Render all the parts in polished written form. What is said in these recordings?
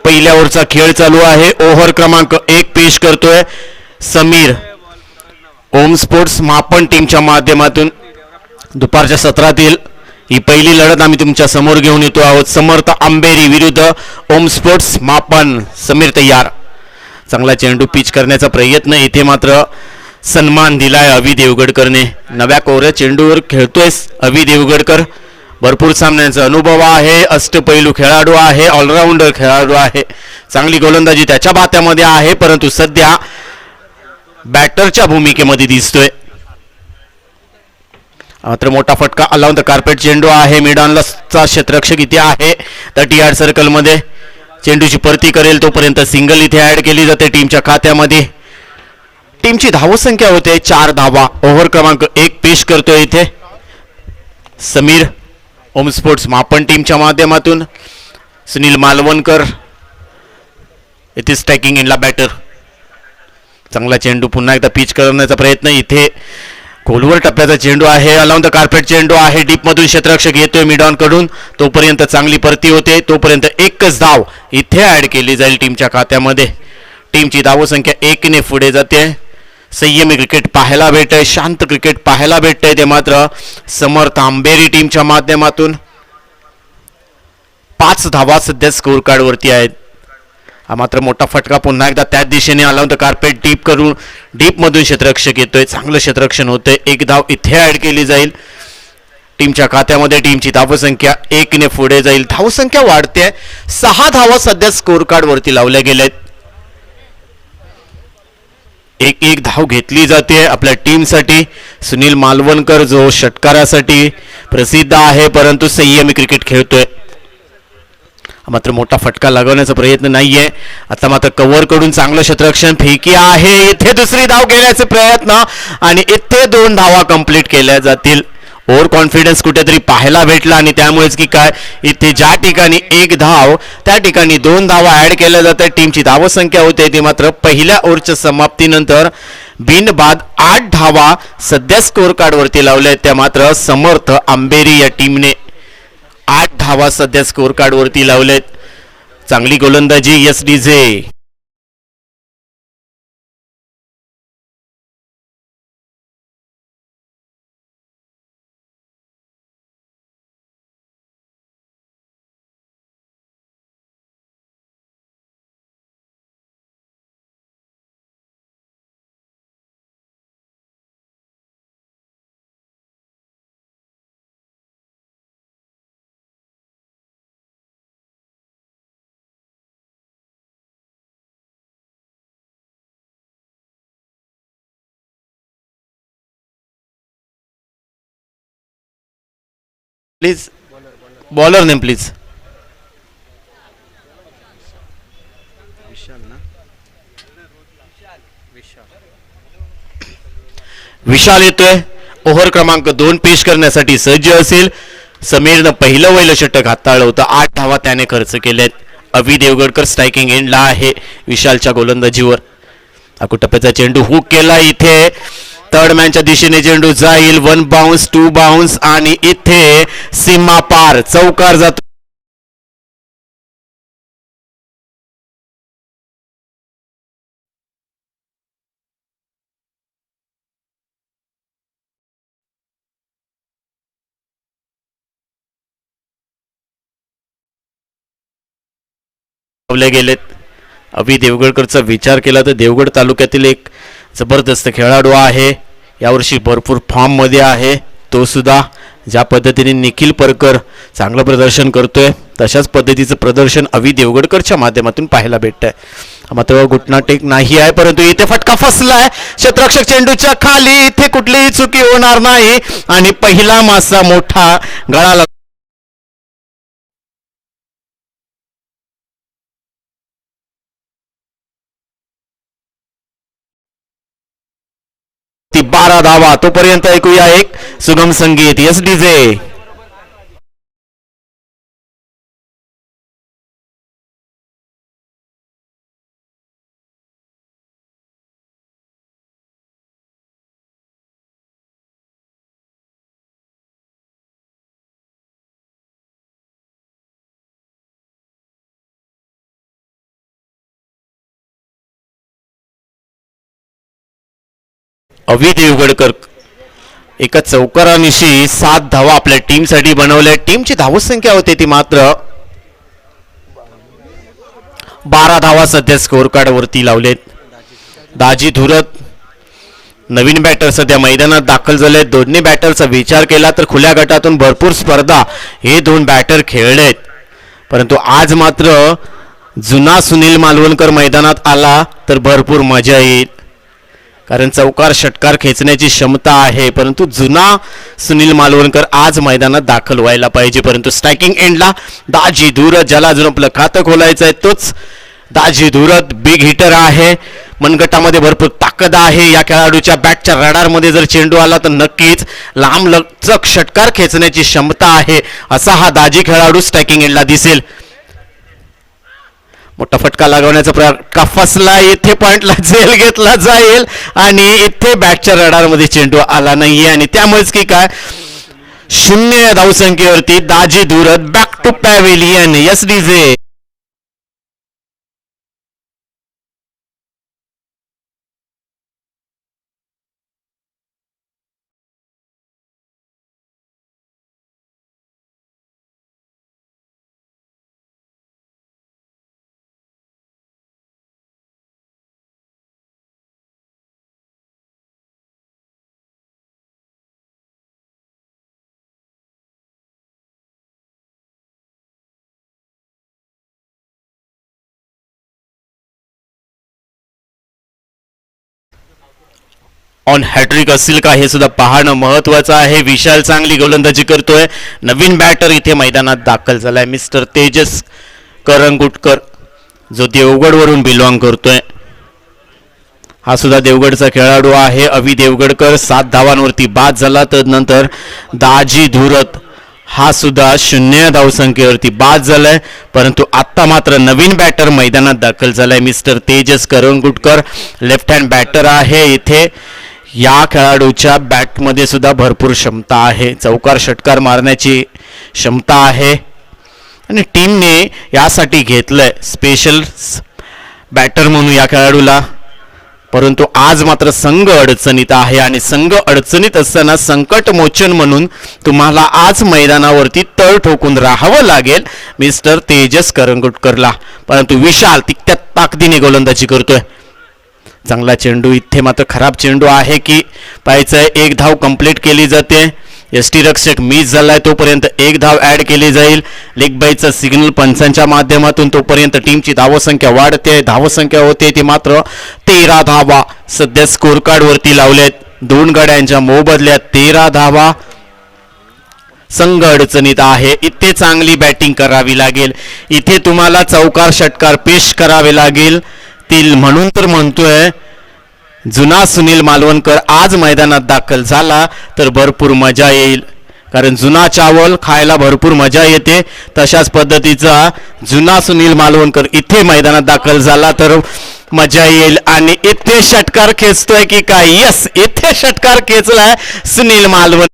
पहिल्या ओव्हरचा खेळ चालू आहे. ओव्हर क्रमांक 1 पेश करतोय समीर. ओम स्पोर्ट्स मापन टीमच्या माध्यमातून दुपारच्या सत्रातील ही पहिली लढत आम्ही तुमच्या समोर घेऊन येतो आहोत. समर्थ आंबेरी विरुद्ध ओम स्पोर्ट्स मापन. समीर तयार. चांगला चेंडू पिच करण्याचा प्रयत्न. इथे मात्र सन्मान दिलाय अभि देवगडकरने. नव्या कोऱ्या चेंडूवर खेळतोय अभि देवगडकर. भरपूर सामन्यांचा अनुभव आहे. अष्टपैलू खेळाडू आहे. ऑलराऊंडर खेळाडू आहे. चांगली गोलंदाजी त्याच्या बात्यामध्ये आहे, परंतु सध्या बॅटरच्या भूमिकेमध्ये दिसतोय. मात्र मोठा फटका अलाउन द कार्पेट चेंडू आहे. मिडॉनचा क्षेत्ररक्षक इथे आहे 30 यार्ड सर्कलमध्ये. चेंडूची परती करेल तोपर्यंत सिंगल इथे ऍड केली जाते टीमच्या खात्यामध्ये. टीमची धावसंख्या होते 4 धावा. ओव्हर क्रमांक 1 पेश करतोय इथे समीर. ओम स्पोर्ट्स मापन टीमच्या माध्यमातून सुनील मालवणकर इथे स्ट्रायकिंग इनला बॅटर. चांगला चेंडू पुन्हा एकदा पिच करण्याचा प्रयत्न. इथे खोलवर टप्प्याचा चेंडू आहे. अलाउन द कार्पेट चेंडू आहे. डीप मधून क्षेत्ररक्षक येतोय मिडॉन कडून. तोपर्यंत चांगली परती होते. तोपर्यंत एकच धाव इथे ऍड केली जाईल टीमच्या खात्यामध्ये. टीमची धावसंख्या 1 ने पुढे जाते. संयमी क्रिकेट पाहायला भेटतंय. शांत क्रिकेट पाहायला भेटतंय. ते मात्र समर्थ आंबेरी टीमच्या माध्यमातून 5 धावा सध्या स्कोर कार्ड वरती आहेत. हा मात्र मोठा फटका पुन्हा एकदा त्याच दिशेने अलाउन द कार्पेट डीप करून डीप मधून क्षेत्ररक्षक येतोय. चांगलं क्षेत्ररक्षण होतंय. एक धाव इथे ऍड केली जाईल टीमच्या खात्यामध्ये. टीमची धावसंख्या 1 ने पुढे जाईल. धावसंख्या वाढते. 6 धावा सध्या स्कोर कार्ड वरती लावल्या गेल्यात. एक धाव घेतली जाते आपल्या टीमसाठी. सुनील मालवणकर जो षटकारासाठी प्रसिद्ध आहे, परंतु संयमी क्रिकेट खेळतोय. मात्र मोठा फटका लागवण्याचा प्रयत्न नाहीये. आता मात्र कव्हर कडून चांगलं क्षेत्ररक्षण. फेकी आहे. इथे दुसरी धाव घेण्याचे प्रयत्न आणि इथे 2 धावा कंप्लीट केल्या जातील. ओव्हर कॉन्फिडन्स कुठेतरी पाहायला भेटला आणि त्यामुळेच की काय इथे ज्या ठिकाणी 1 धाव त्या ठिकाणी 2 धावा ऍड केल्या जातात. टीमची धावसंख्या होते ती मात्र पहिल्या ओव्हरच्या समाप्तीनंतर बिनबाद 8 धावा सध्या स्कोर कार्ड वरती लावल्या आहेत. त्या मात्र समर्थ आंबेरी या टीमने 8 धावा सध्या स्कोर कार्ड वरती लावलेत. चांगली गोलंदाजी yes DJ. Please bowler name please. Vishal येतोय. ओव्हर क्रमांक 2 पेश करण्यासाठी सज्ज असेल. समीरनं पहिलं वैल षटक हाताळलं होतं. 8 धावा त्याने खर्च केल्यात. अभि देवगडकर स्ट्रायकिंग एंडला आहे विशालच्या गोलंदाजीवर. टप्प्याचा चेंडू हुक केला. इथे थर्ड मॅनच्या दिशेने चेंडू जाईल. 1 बाउन्स 2 बाउन्स आणि इथे सीमा पार चौकार जातो. गेलेत. अभि देवगडकरचा विचार केला तर देवगड तालुक्यातील एक जबरदस्त खेळाडू आहे. यावर्षी भरपूर फॉर्म मध्ये आहे. तो सुद्धा ज्या पद्धतीने निखिल परकर चांगलं प्रदर्शन करतोय तशाच पद्धतीचं प्रदर्शन अभि देवगडकरच्या माध्यमातून पाहायला भेटतंय. मात्र घुटना टेक नाही आहे, परंतु इथे फटका फसलाय. क्षेत्ररक्षक चेंडूच्या खाली. इथे कुठलीही चुकी होणार नाही आणि पहिला मासा मोठा गळाला. 12 धावा. तोपर्यंत ऐकूया एक सुगम संगीत. S DJ. अवि देवगडकर एका चौकारानिशी 7 धावा आपल्या टीमसाठी बनवल्या. टीमची धावसंख्या होती ती मात्र 12 धावा सध्या स्कोअर कार्ड वरती लावलेत. दाजी धुरत नवीन बॅटर सध्या मैदानात दाखल झाले. दोन्ही बॅटरचा विचार केला तर खुल्या गटातून भरपूर स्पर्धा हे दोन बॅटर खेळलेत, परंतु आज मात्र जुना सुनील मालवणकर मैदानात आला तर भरपूर मजा येईल, कारण चौकार षटकार खेचण्याची क्षमता आहे. परंतु जुना सुनील मालवणकर आज मैदानात दाखल व्हायला पाहिजे. परंतु स्ट्रायकिंग एंडला दाजी धुरत, ज्याला अजून आपलं खातं खोलायचं आहे तोच दाजी धुरत बिग हिटर आहे. मनगटामध्ये भरपूर ताकद आहे. या खेळाडूच्या बॅटच्या रडारमध्ये जर चेंडू आला तर नक्कीच लांब लचक षटकार खेचण्याची क्षमता आहे, असा हा दाजी खेळाडू स्ट्रायकिंग एंडला दिसेल. मोठा फटका लागवण्याचा प्रयत्न फसला. येथे पॉइंटला झेल घेतला जाईल आणि इथे बॅटच्या रडारमध्ये चेंडू आला नाहीये आणि त्यामुळेच की काय 0 धावसंख्येवरती Daji Dhurat back to pavilion. Yes DJ. On hattrick असेल का हे सुद्धा पाहणं महत्वाचं आहे. विशाल चांगली गोलंदाजी करतोय. नवीन बॅटर इथे मैदानात दाखल झालाय मिस्टर तेजस करंगुटकर, जो देवगडवरून बिलॉंग करतोय. हा सुद्धा देवगडचा खेळाडू आहे. अवि देवगडकर 7 धावांवरती बाद झाला. तर नंतर दाजी धुरत हा सुद्धा 0 धावसंख्येवरती बाद झालाय. परंतु आता मात्र नवीन बॅटर मैदानात दाखल झालाय mister Tejas Karangutkar. Left hand batter आहे. इथे या खेळाडूच्या बॅटमध्ये सुद्धा भरपूर क्षमता आहे. चौकार षटकार मारण्याची क्षमता आहे आणि टीमने यासाठी घेतलंय स्पेशल बॅटर म्हणून या खेळाडूला. परंतु आज मात्र संघ अडचणीत आहे आणि संघ अडचणीत असताना संकट मोचन म्हणून तुम्हाला आज मैदानावरती तळ ठोकून राहावं लागेल मिस्टर तेजस करंगुटकरला. परंतु विशाल तितक्या ताकदीने गोलंदाजी करतोय. चांगला चेंडू. इथे मात्र खराब चेंडू आहे की पाहायचंय. 1 धाव कंप्लीट केली जाते. यष्टी रक्षक मिस झालाय तोपर्यंत 1 धाव ऍड केली जाईल. लेग बायचा सिग्नल पंचांच्या माध्यमातून तोपर्यंत टीमची धावसंख्या वाढते. धावसंख्या होते ती मात्र 13 धावा सध्या स्कोर कार्ड वरती लावलेत. 2 गड्यांच्या मोबदल्यात 13 धावा. संघ अडचणीत आहे. इथे चांगली बॅटिंग करावी लागेल. इथे तुम्हाला चौकार षटकार पेश करावे लागेल. म्हणून तर म्हणतोय जुना सुनील मालवणकर आज मैदानात दाखल झाला तर भरपूर मजा येईल, कारण जुना चावल खायला भरपूर मजा येते. तशाच पद्धतीचा जुना सुनील मालवणकर इथे मैदानात दाखल झाला तर मजा येईल. आणि इथे षटकार खेचतोय की काय? यस, इथे षटकार खेचलाय सुनील मालवणकर.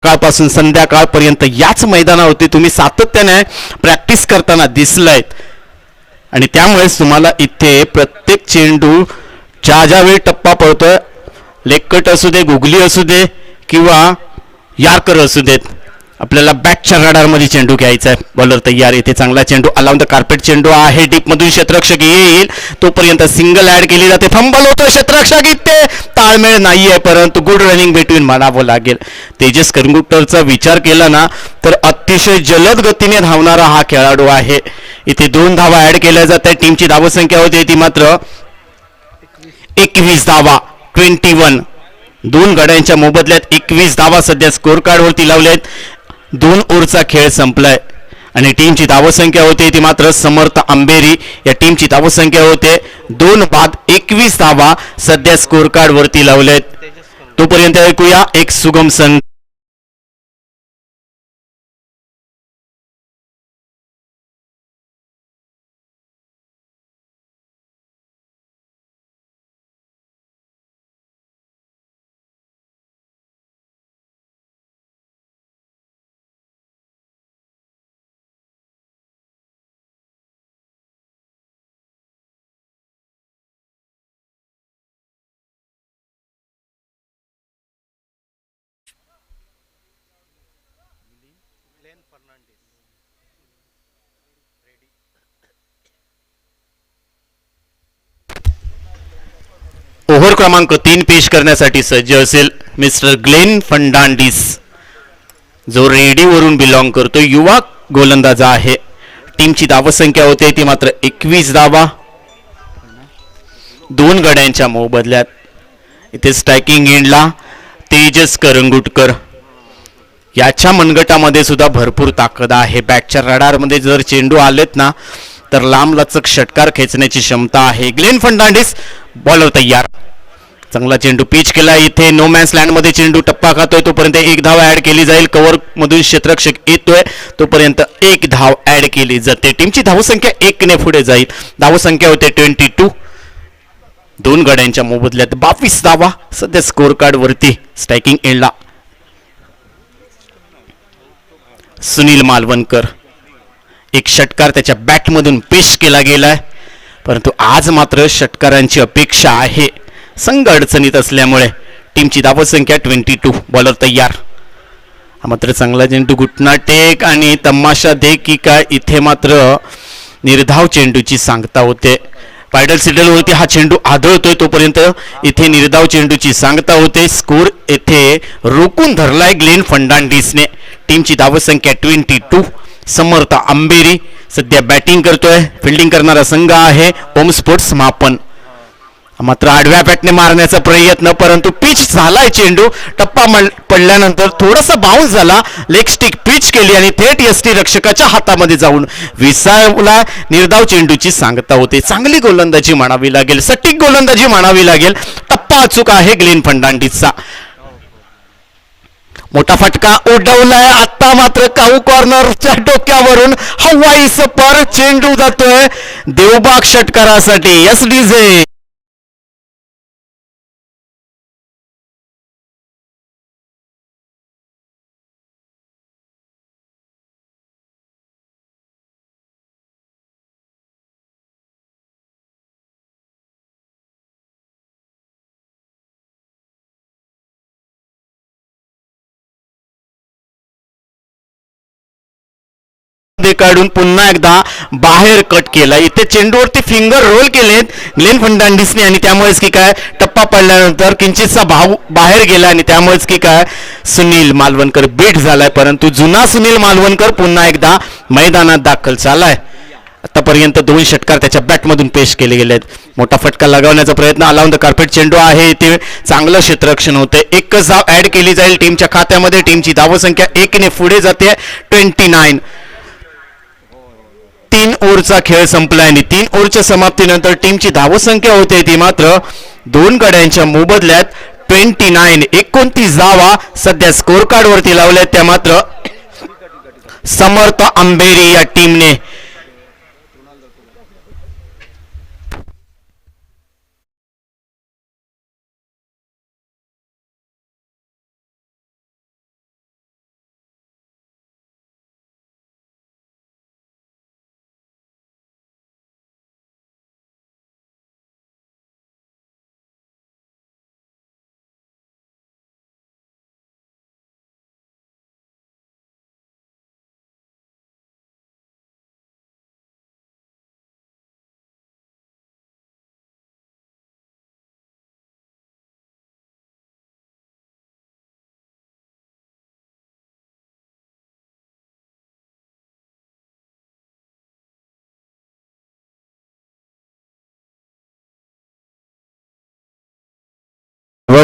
सकाळपासून संध्याकाळपर्यंत याच मैदानावरती तुम्ही सातत्याने प्रॅक्टिस करताना दिसलायत आणि त्यामुळेच तुम्हाला इथे प्रत्येक चेंडू ज्या वेळी टप्पा पडतोय, लेगकट असू दे, गुगली असू दे किंवा यार्कर असू देत, आपल्याला बॅटच्या रडारमध्ये चेंडू घ्यायचा आहे. बॉलर तयार. इथे चांगला चेंडू अलाउन द कार्पेट चेंडू आहे. डीप मधून क्षेत्ररक्षक येईल तोपर्यंत सिंगल ऍड केली जाते. फंबल होतो. क्षेत्ररक्षक इथे ताळमेळ नाहीये, परंतु गुड रनिंग बिटवीन म्हणावं लागेल. तेजस करंगुटकरचा विचार केला ना तर अतिशय जलद गतीने धावणारा हा खेळाडू आहे. इथे 2 धावा ऍड केल्या जात आहेत. टीमची धावसंख्या होती ती मात्र 21 धावा. 21. 2 गड्यांच्या मोबदल्यात 21 धावा सध्या स्कोर कार्ड वरती लावल्यात. 2 ओव्हरचा खेळ संपलाय आणि टीमची धावसंख्या होते ती मात्र समर्थ आंबेरी या टीमची धावसंख्या होते 2 बाद 21 धावा सध्या स्कोर कार्ड वरती लावल्यात. तोपर्यंत ऐकूया एक सुगम संघ क्रमांक 3 पेश करण्यासाठी सज्ज असेल मिस्टर ग्लेन फर्नांडिस, जो रेडीवरून बिलॉंग करतो. युवा गोलंदाज आहे. टीमची धावसंख्या होते ती मात्र 21 धावा 2 गड्यांच्या मोबदल्यात. इथे स्ट्रायकिंग एंडला तेजस करंगुटकर, याच्या मनगटामध्ये सुद्धा भरपूर ताकद आहे. बॅटच्या रडारमध्ये जर चेंडू आलेत ना तर लांब लचक षटकार खेचण्याची क्षमता आहे. ग्लेन फर्नांडिस बॉलर तयार. चांगला चेंडू पिच केला. इथे नो मॅन्स लँडमध्ये चेंडू टप्पा खातोय तोपर्यंत 1 धाव ऍड केली जाईल. कव्हर मधून क्षेत्ररक्षक येतोय तोपर्यंत 1 धाव ऍड केली जाते. टीमची धावसंख्या 1 ने पुढे जाईल. धावसंख्या होते 22. 2 गड्यांच्या मोबदल्यात 22 धावा सध्या स्कोर कार्ड वरती. स्ट्रायकिंग एंडला सुनील मालवणकर. एक षटकार त्याच्या बॅटमधून पेश केला गेलाय, परंतु आज मात्र षटकारांची अपेक्षा आहे. संघ अडचणीत असल्यामुळे टीमची धावसंख्या 22. बॉलर तयार. हा मात्र चांगला चेंडू घुटना टेक आणि तमाशा दे की काय, इथे मात्र निर्धाव चेंडूची सांगता होते. पायडल सिडलवरती हा चेंडू आदळतोय तोपर्यंत इथे निर्धाव चेंडूची सांगता होते. स्कोर येथे रोखून धरलाय ग्लेन फर्नांडिसने. टीमची धावसंख्या 22. समर्थ आंबेरी सध्या बॅटिंग करतोय. फिल्डिंग करणारा संघ आहे ओम स्पोर्ट्स मापन. मात्र आडव्या बॅटने मारण्याचा प्रयत्न, परंतु पिच झालाय. चेंडू टप्पा पडल्यानंतर थोडासा बाउन्स झाला. लेग स्टिक पिच केली आणि थेट यष्टी रक्षकाच्या हातामध्ये जाऊन विसावला. निर्धाव चेंडूची सांगता होते. चांगली गोलंदाजी मानावी लागेल, सटीक गोलंदाजी मानावी लागेल. टप्पा अचूक आहे ग्लेन फर्नांडिसचा. मोठा फटका उडवलाय. आता मात्र काऊ कॉर्नरच्या डोक्यावरून हवाई सपर चेंडू जातोय देवबाग षटकारासाठी. एसडीजे काढून पुन्हा एकदा बाहेर कट केला. इथे चेंडूवरती फिंगर रोल केलेत ग्लेन फर्नांडिसने आणि त्यामुळेच की काय टप्पा पडल्यानंतर किंचितसा भाव बाहेर गेला आणि त्यामुळेच की काय सुनील मालवणकर बीट झालाय. परंतु जुना सुनील मालवणकर पुन्हा एकदा मैदानात दाखल झालाय. आतापर्यंत 2 षटकार त्याच्या बॅटमधून पेश केले गेले आहेत. मोठा फटका लगावण्याचा प्रयत्न. अलाउन द कार्पेट चेंडू आहे. इथे चांगलं क्षेत्ररक्षण होते. 1 धाव ऍड केली जाईल टीमच्या खात्यामध्ये. टीमची धावसंख्या 1 ने पुढे जाते 29. 3 ओव्हरचा खेळ संपला आणि 3 ओव्हरच्या समाप्तीनंतर टीमची धावसंख्या होते ती मात्र 2 गड्यांच्या मोबदल्यात 29. 29 धावा सध्या स्कोर कार्ड वरती लावल्यात. त्या मात्र समर्थ आंबेरी या टीमने.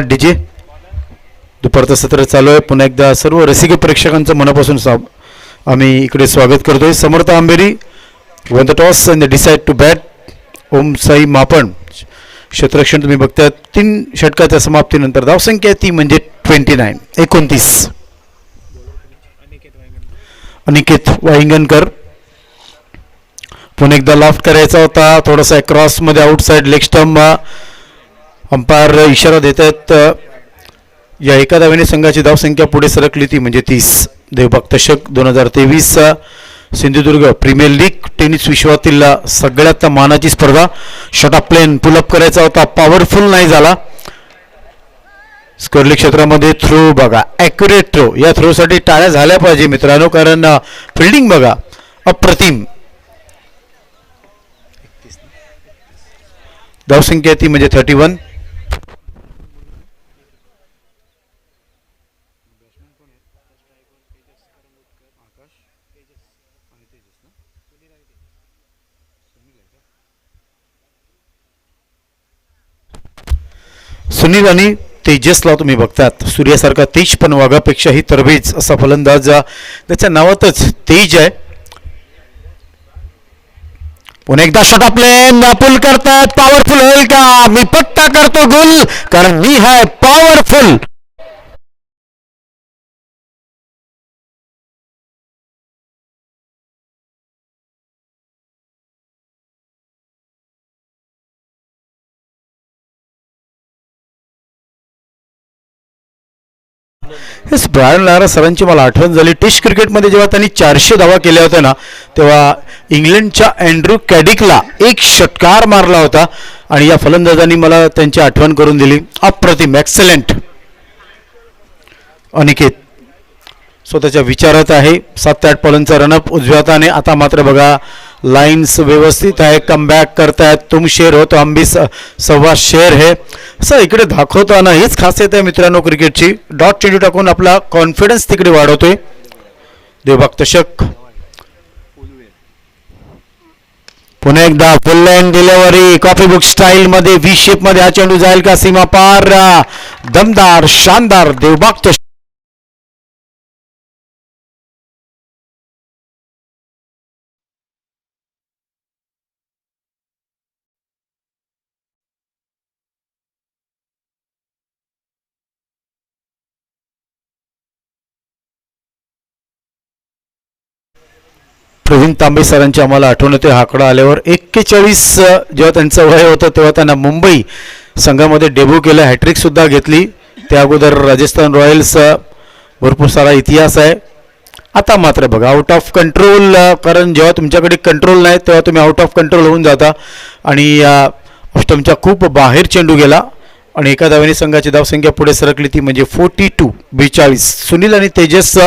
डीजे दुपारचं सत्र चालू आहे. पुन्हा एकदा सर्व रसिक प्रेक्षकांचं मनापासून आम्ही इकडे स्वागत करतोय. Samarth Amberi won the toss and decide to bat. Om Sai Mhapan क्षेत्ररक्षण तुम्ही बघताय. 3 षटकाच्या समाप्तीनंतर धावसंख्या ती म्हणजे 29. अनिकेत वाहिंगणकर पुन्हा एकदा लॉफ्ट करायचा होता. थोडासा क्रॉस मध्ये आउटसाइड लेग स्टंप. अंपायर इशारा देत आहेत. या एका धावेने संघाची धावसंख्या पुढे सरकली ती म्हणजे 30. देवबाग चषक 2023 सिंधुदुर्ग प्रीमियर लीग टेनिस विश्वातील सगळ्यात मानाची स्पर्धा. शॉट ऑफ प्लेन पुलअप करायचा होता, पॉवरफुल नाही झाला. स्कर्ली क्षेत्रामध्ये थ्रो बघा, ॲक्युरेट थ्रो. या थ्रोसाठी टाळ्या झाल्या पाहिजे मित्रांनो, कारण फिल्डिंग बघा अप्रतिम. धावसंख्या ती म्हणजे 31. सुनील आणि तेजसला तुम्ही बघतात. सूर्यासारखा तेज पण वाघापेक्षाही तरबेज असा फलंदाज, त्याच्या नावातच तेज आहे. पुन्हा एकदा शॉट प्लेन पुल करतात. पॉवरफुल होईल का? मी पक्का करतो गोल, कारण मी है पॉवरफुल. हेच ब्रायन लारा सरांची मला आठवण झाली. टेस्ट क्रिकेटमध्ये जेव्हा त्यांनी 400 धावा केल्या होत्या ना, तेव्हा इंग्लंडच्या अँड्रू कॅडिकला एक षटकार मारला होता आणि या फलंदाजांनी मला त्यांची आठवण करून दिली. अप्रतिम, एक्सलंट. अनिकेत स्वतःच्या विचारात आहे. 7 ते 8 बॉलांचा रनअप उजव्या हाताने. आता मात्र बघा लाईन्स व्यवस्थित आहे. कमबॅक करतायत. तुम शेर हो तो हम भी सव्वा शेर है असं इकडे दाखवताना हीच खासियत आहे मित्रांनो क्रिकेटची. डॉट चेंडू टाकून आपला कॉन्फिडन्स तिकडे वाढवतोय देवबाग तशक. पुन्हा एकदा फुल line delivery coffee book style मध्ये व्ही शेप मध्ये हा चेंडू जाईल का? सीमा पार. दमदार, शानदार देवबाग तशक. प्रवीण तांबे सरांची आम्हाला आठवण होते. हा आकडा आल्यावर 41 जेव्हा त्यांचं वय होतं तेव्हा त्यांना मुंबई संघामध्ये डेब्यू केलं. हॅट्रिक सुद्धा घेतली. त्या अगोदर राजस्थान रॉयल्स, भरपूर सारा इतिहास आहे. आता मात्र बघा आउट ऑफ कंट्रोल, कारण जेव्हा तुमच्याकडे कंट्रोल नाही तेव्हा तुम्ही आउट ऑफ कंट्रोल होऊन जाता आणि ऑस्टमच्या खूप बाहेर चेंडू गेला आणि एका धावेने संघाची धावसंख्या पुढे सरकली, ती म्हणजे 42. सुनील आणि तेजस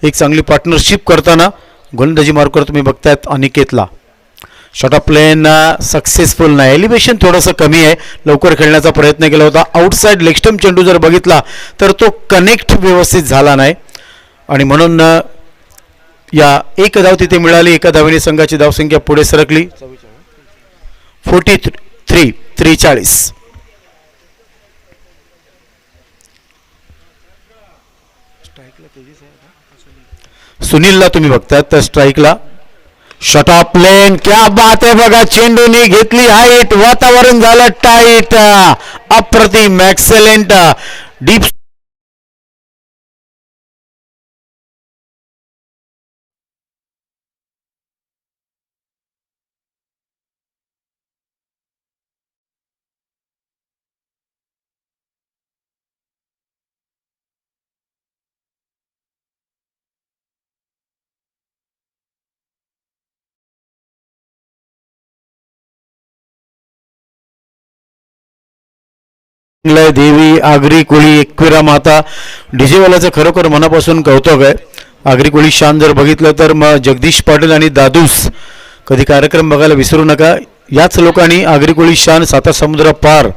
एक चांगली पार्टनरशिप करताना गोलंदाजी मार्कवर तुम्ही बघतायत अनिकेतला. शॉट ऑफ प्लेन सक्सेसफुल नाही. एलिव्हेशन थोडंसं कमी आहे. लवकर खेळण्याचा प्रयत्न केला होता. आउटसाईड लेगस्टम चेंडू जर बघितला तर तो कनेक्ट व्यवस्थित झाला नाही आणि म्हणून या एक धाव तिथे मिळाली. एका धावेने संघाची धावसंख्या पुढे सरकली 43. सुनीलला तुम्ही बघताय तर स्ट्राईकला. शॉट ऑफ प्लेन क्या बात आहे बघा. चेंडूने घेतली हाईट, वातावरण झालं टाईट. अप्रतिम, एक्सेलेंट. डीप देवी, आगरी कोळी, एकविरा माता, डीजेवाल्याचं खरोखर मनापासून कौतुक आहे. आगरी कोळी शान जर बघितलं तर मग जगदीश पाटील आणि दादूस कधी कार्यक्रम बघायला विसरू नका. याच लोकांनी आगरी कोळी शान साता समुद्र पार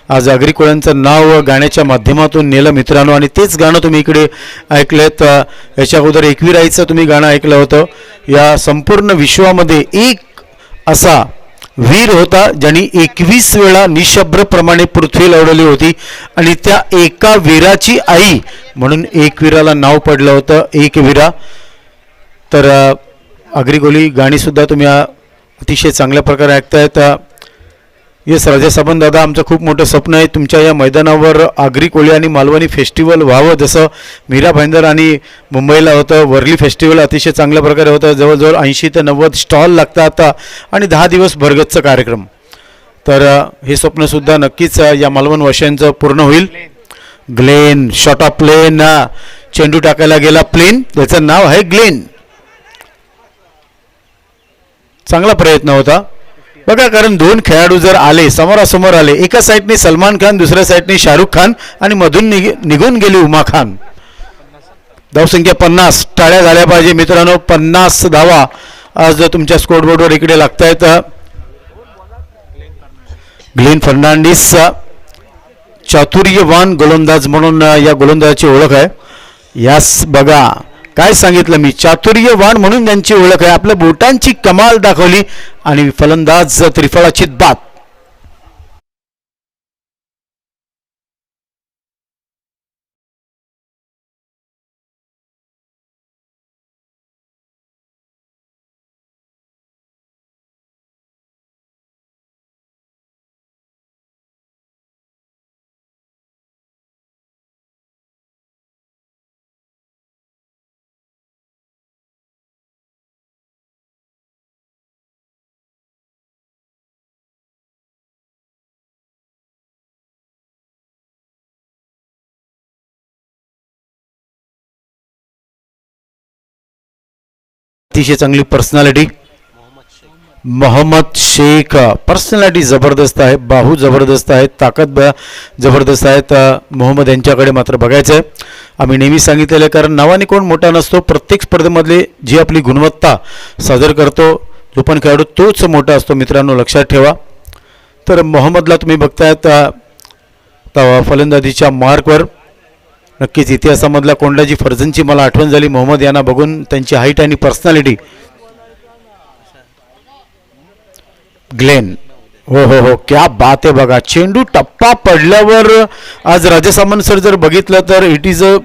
आज आगरी कोळ्यांचं नाव गाण्याच्या माध्यमातून नेलं मित्रांनो. आणि तेच गाणं तुम्ही इकडे ऐकलेत. याच्या अगोदर एकविराईचं तुम्ही गाणं ऐकलं होतं. या संपूर्ण विश्वामध्ये एक असा वीर होता ज्यांनी 21 वेळा निशब्दप्रमाणे पृथ्वी लढवली होती आणि त्या एका वीराची आई म्हणून एकवीराला नाव पडलं होतं एकवीरा. तर आगरी कोळी गाणीसुद्धा तुम्ही अतिशय चांगल्या प्रकारे ऐकतायत. येस राजा साबण दादा, आमचं खूप मोठं स्वप्न आहे तुमच्या या मैदानावर आगरी कोळी आणि मालवणी फेस्टिवल व्हावं, जसं मीरा भाईंदर आणि मुंबईला होतं. वर्ली फेस्टिवल अतिशय चांगल्या प्रकारे होतं. जवळजवळ 80 ते 90 स्टॉल लागतात आणि 10 दिवस भरगतचं कार्यक्रम. तर हे स्वप्नसुद्धा नक्कीच या मालवण वासियांचं पूर्ण होईल. ग्लेन, शॉट ऑफ प्लेन, चेंडू टाकायला गेला प्लेन, त्याचं नाव आहे ग्लेन. चांगला प्रयत्न होता बघा, कारण 2 खेळाडू जर आले समोरासमोर आले, एका साईडने सलमान खान, दुसऱ्या साईडने शाहरुख खान आणि मधून निघून गेली उमा खान. धावसंख्या 50. टाळ्या झाल्या पाहिजे मित्रांनो. 50 धावा आज तुमच्या स्कोरबोर्डवर इकडे लागतायत. ग्लेन फर्नांडिस चातुर्यवान गोलंदाज म्हणून या गोलंदाजाची ओळख आहे. यास बघा काय सांगितलं मी, चातुर्यवान म्हणून त्यांची ओळख आहे. आपल्या बोटांची कमाल दाखवली आणि फलंदाज त्रिफळाची बात. अतिशय चांगली पर्सनॅलिटी मोहम्मद शेख, पर्सनॅलिटी जबरदस्त आहे, बाहू जबरदस्त आहेत, ताकद जबरदस्त आहेत. मोहम्मद यांच्याकडे मात्र बघायचं आहे. आम्ही नेहमी सांगितलेलं आहे, कारण नावाने कोण मोठा नसतो, प्रत्येक स्पर्धेमधली जी आपली गुणवत्ता सादर करतो जो पण खेळाडू तोच मोठा असतो मित्रांनो, लक्षात ठेवा. तर मोहम्मदला तुम्ही बघतायत फलंदाजीच्या मार्कवर. नक्कीच इतिहासामधला कोंडाजी फर्जनची मला आठवण झाली मोहम्मद यांना बघून, त्यांची हाईट आणि पर्सनॅलिटी. ग्लेन, हो हो हो, क्या बात आहे बघा. चेंडू टप्पा पडल्यावर आज राजा सामंत सर जर बघितलं तर it is a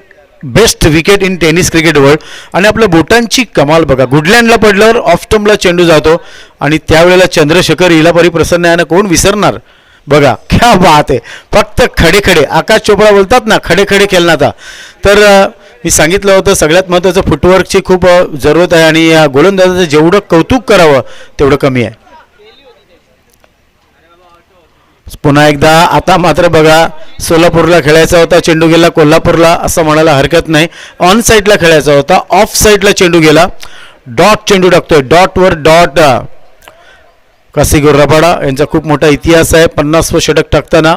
best wicket in tennis cricket world. आणि आपल्या बोटांची कमाल बघा, गुडलँडला पडल्यावर ऑफ स्टंपला चेंडू जातो आणि त्यावेळेला चंद्रशेखर इलापरी प्रसन्न यानं कोण विसरणार बघा. क्या बात आहे. फक्त खडे खडे, आकाश चोपडा बोलतात ना, खडे खडे खेळण्याचा. तर मी सांगितलं होतं सगळ्यात महत्त्वाचं फुटवर्कची खूप जरूरत आहे आणि या गोलंदाजाचं जेवढं कौतुक करावं तेवढं कमी आहे. पुन्हा एकदा आता मात्र बघा, सोलापूरला खेळायचा होता, चेंडू गेला कोल्हापूरला असं म्हणायला हरकत नाही. ऑन साईडला खेळायचा होता, ऑफ साईडला चेंडू गेला. डॉट चेंडू टाकतोय, डॉटवर डॉट. कासिगो रबाडा यांचा खूप मोठा इतिहास आहे 50व षटक टाकताना.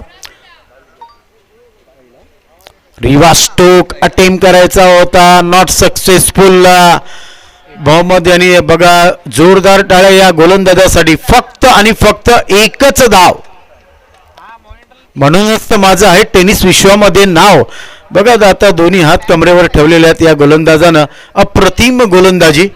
रिवा स्टोक अटेम्प्ट करायचा होता, नॉट सक्सेसफुल. मोहम्मद यांनी बघा जोरदार टाळ्या या गोलंदाजासाठी. फक्त आणि फक्त एकच धाव. म्हणूनच तर माझं आहे टेनिस विश्वामध्ये नाव. बघा आता दोन्ही हात कमरेवर ठेवलेले आहेत या गोलंदाजानं. अप्रतिम गोलंदाजी.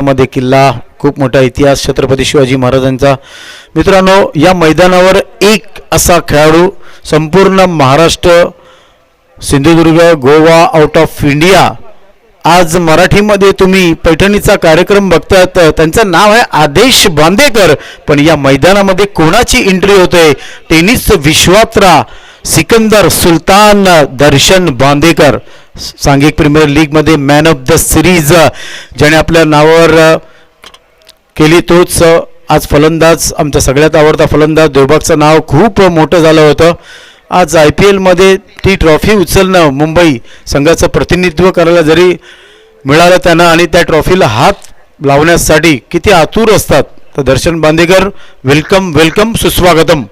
मध्ये किल्ला, खूप मोठा इतिहास छत्रपती शिवाजी महाराजांचा. मित्रांनो, या मैदानावर एक असा खेळाडू संपूर्ण Maharashtra, Sindhudurg, Goa, out of India. आज मराठीमध्ये तुम्ही पैठणीचा कार्यक्रम बघतात, त्यांचं नाव आहे आदेश बांदेकर. पण या मैदानामध्ये कोणाची एंट्री होते? टेनिस विश्वात्रा सिकंदर सुलतान दर्शन बांदेकर. सांघिक प्रीमियर लीगमध्ये मॅन ऑफ द सिरीज ज्याने आपल्या नावावर केली तोच आज फलंदाज, आमचा सगळ्यात आवडता फलंदाज. देवबागचं नाव खूप मोठं झालं होतं. आज IPL मध्ये ती ट्रॉफी उचलणं, मुंबई संघाचं प्रतिनिधित्व करायला जरी मिळालं त्यांना आणि त्या ट्रॉफीला हात लावण्यासाठी किती आतुर असतात. तर दर्शन बांदेकर, वेलकम वेलकम, सुस्वागतम.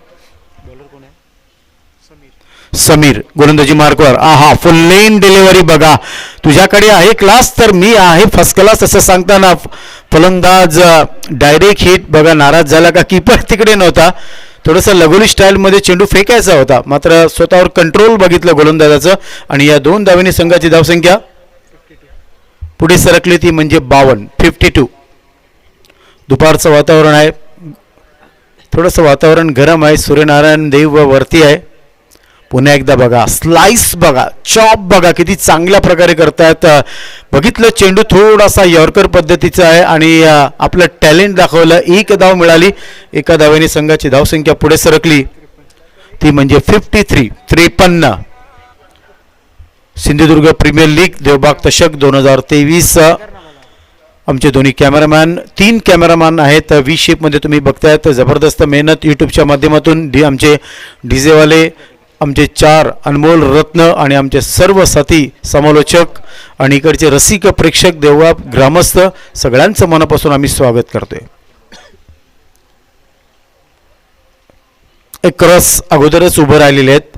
समीर गोलंदाजी मार्कवर. आहा, फुल लेन डिलिव्हरी बघा. तुझ्याकडे आहे क्लास तर मी आहे फर्स्ट क्लास असं सांगताना फलंदाज डायरेक्ट हिट. बघा नाराज झाला का कीपर तिकडे नव्हता, थोडंसं लगोली स्टाईलमध्ये चेंडू फेकायचा होता, मात्र स्वतःवर कंट्रोल बघितलं गोलंदाजाचं. आणि या दोन धावेने संघाची धावसंख्या पुढे सरकली ती म्हणजे 52. दुपारचं वातावरण आहे, थोडंसं वातावरण गरम आहे. सूर्यनारायण देव वरती आहे. पुन्हा एकदा बघा स्लाइस बघा, चॉप बघा किती चांगल्या प्रकारे करतायत. बघितलं चेंडू थोडासा यॉर्कर पद्धतीचा आहे आणि आपलं टॅलेंट दाखवलं. एक धाव मिळाली, एका धावेने संघाची धावसंख्या पुढे सरकली ती म्हणजे 53. सिंधुदुर्ग प्रीमियर लीग देवबाग चषक 2023. आमचे दोन्ही कॅमेरामॅन, 3 कॅमेरामॅन आहेत व्ही शेपमध्ये तुम्ही बघतायत. जबरदस्त मेहनत यूट्यूबच्या माध्यमातून. आमचे डीजेवाले, आमचे 4 अनमोल रत्न आणि आमचे सर्व साथी समालोचक आणि इकडचे रसिक प्रेक्षक, देवबाग ग्रामस्थ, सगळ्यांचं मनापासून आम्ही स्वागत करतोय. एक क्रॉस अगोदरच उभं राहिलेले आहेत.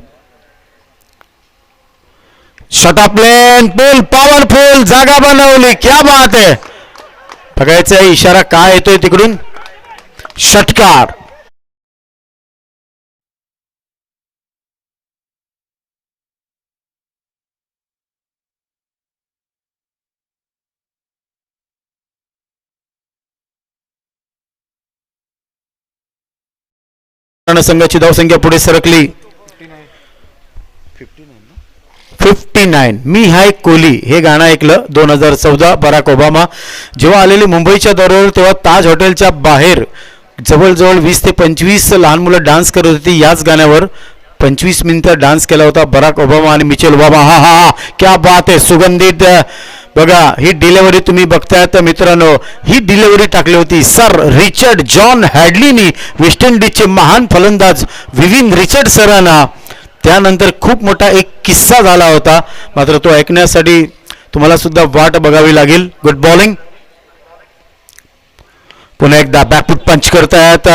शटअपलेन पुल पॉवरफुल जागा बनवली. क्या बात आहे. बघायचा इशारा काय येतोय तिकडून. षटकार. संघाची धावसंख्या पुढे सरकली 59. मी हाय कोहली हे गाणं ऐकलं 2014 बराक ओबामा जेव्हा आलेले मुंबईच्या दौऱ्यावर, तेव्हा ताज हॉटेलच्या बाहेर जवळजवळ 20 ते 25 लहान मुलं डान्स करत होती याच गाण्यावर. 25 मिनिटं डान्स केला होता बराक ओबामा आणि मिचेल ओबामा. हा हा हा, क्या बात आहे. सुगंधित बघा ही डिलेव्हरी तुम्ही बघताय तर मित्रांनो, ही डिलेव्हरी टाकली होती सर रिचर्ड जॉन हॅडलीनी, वेस्ट इंडिजचे महान फलंदाज विविन रिचर्ड सरांना. त्यानंतर खूप मोठा एक किस्सा झाला होता, मात्र तो ऐकण्यासाठी तुम्हाला सुद्धा वाट बघावी लागेल. Good bowling. पुन्हा एकदा बॅकफूट पंच करतायत.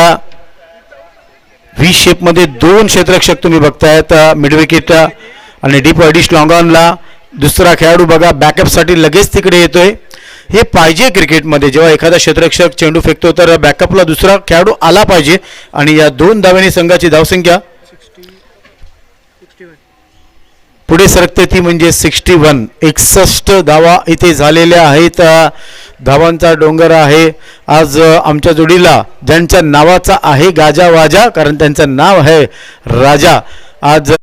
व्ही शेपमध्ये 2 क्षेत्ररक्षक तुम्ही बघतायत. मिड विकेट आणि डीप डिश लॉंग ऑनला दुसरा खेळाडू बघा बॅकअपसाठी लगेच तिकडे येतोय. हे पाहिजे क्रिकेटमध्ये, जेव्हा एखादा क्षेत्ररक्षक चेंडू फेकतो तर बॅकअपला दुसरा खेळाडू आला पाहिजे. आणि या 2 धावांनी संघाची धावसंख्या पुढे सरकते ती म्हणजे 61. 61 धावा इथे झालेल्या आहेत. धावांचा डोंगर आहे आज आमच्या जोडीला, ज्यांच्या नावाचा आहे गाजावाजा, कारण त्यांचं नाव आहे राजा. आज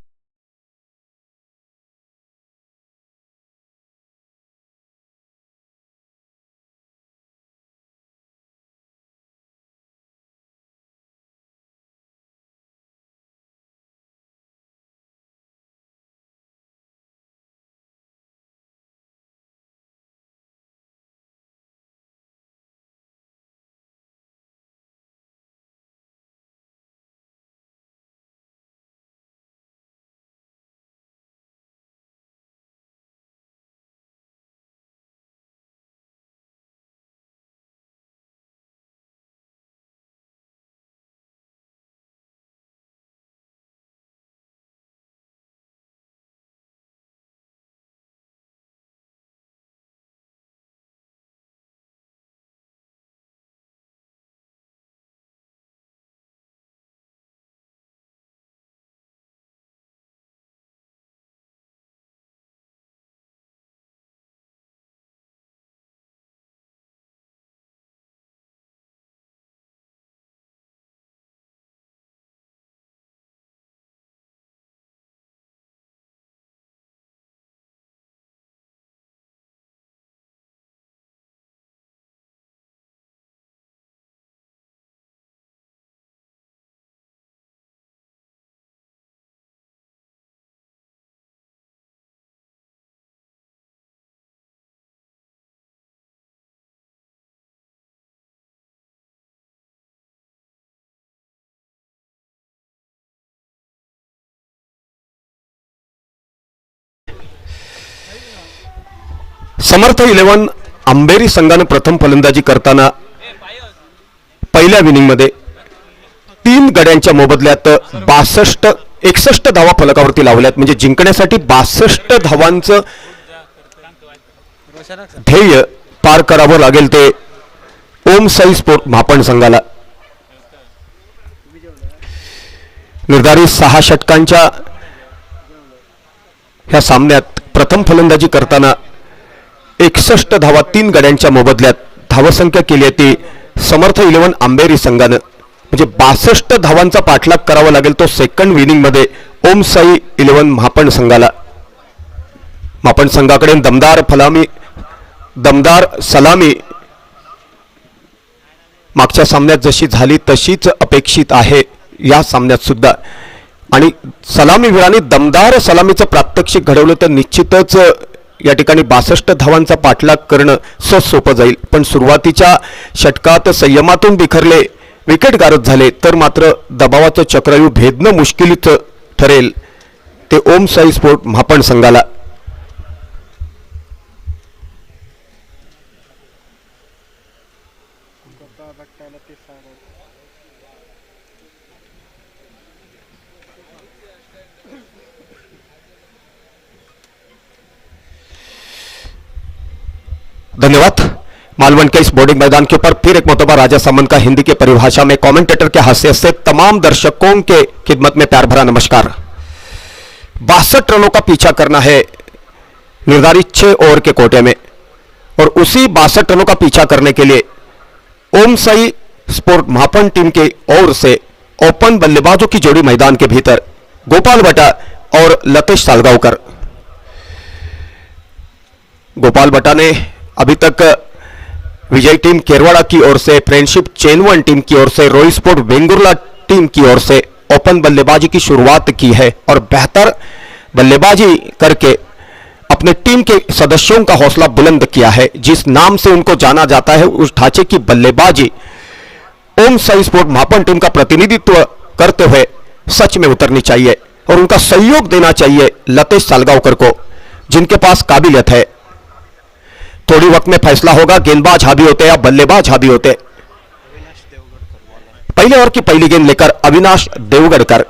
समर्थ 11 अंबेरी संघानं प्रथम फलंदाजी करताना पहिल्या इनिंगमध्ये 3 गड्यांच्या मोबदल्यात 61 धावा फलकावरती लावल्यात. म्हणजे जिंकण्यासाठी 62 धावांचं ध्येय पार करावं लागेल ते ओम साई स्पोर्ट म्हापण संघाला. निर्धारित 6 षटकांच्या ह्या सामन्यात प्रथम फलंदाजी करताना 61 धावा 3 गड्यांच्या मोबदल्यात धावसंख्या केली आहे ती समर्थ 11 अंबेरी संघानं. म्हणजे 62 धावांचा पाठलाग करावा लागेल तो सेकंड इनिंगमध्ये ओम साई 11 म्हापण संघाला. म्हापण संघाकडे दमदार सलामी मागच्या सामन्यात जशी झाली तशीच अपेक्षित आहे या सामन्यात सुद्धा. आणि सलामीवीरांनी दमदार सलामीचं प्रात्यक्षिक घडवलं तर निश्चितच या ठिकाणी 62 धावांचा पाठलाग करणं सोपं जाईल. पण सुरुवातीच्या षटकात संयमातून बिखरले, विकेट गारद झाले तर मात्र दबावाचं चक्रव्यूह भेदणं मुश्किलीत ठरेल ते ओम साई स्पोर्ट म्हापण संघाला. धन्यवाद. मालवण के इस बोर्डिंग मैदान के ऊपर फिर एक मरतबा राजा सामंत का हिंदी के परिभाषा में कमेंटेटर के हैसियत से तमाम दर्शकों के खिदमत में प्यार भरा नमस्कार. 62 रनों का पीछा करना है निर्धारित 6 ओवर के कोटे में, और उसी 62 रनों का पीछा करने के लिए ओम साई स्पोर्ट म्हापन टीम के ओर से ओपन बल्लेबाजों की जोड़ी मैदान के भीतर गोपाल भट्टा और लतेश सालगांवकर. गोपाल भट्टा ने अभी तक विजय टीम केरवाड़ा की ओर से, फ्रेंडशिप चेनवन टीम की ओर से, रोई स्पोर्ट वेंगुर्ला टीम की ओर से ओपन बल्लेबाजी की शुरुआत की है और बेहतर बल्लेबाजी करके अपने टीम के सदस्यों का हौसला बुलंद किया है। जिस नाम से उनको जाना जाता है उस ढांचे की बल्लेबाजी ओम साई स्पोर्ट मापन टीम का प्रतिनिधित्व करते हुए सच में उतरनी चाहिए और उनका सहयोग देना चाहिए लतेश सालगांवकर को, जिनके पास काबिलियत है। थोड़ी वक्त में फैसला होगा गेंदबाज हावी होते या बल्लेबाज हावी होते। पहले ओवर की पहली गेंद लेकर अविनाश देवगढ़कर,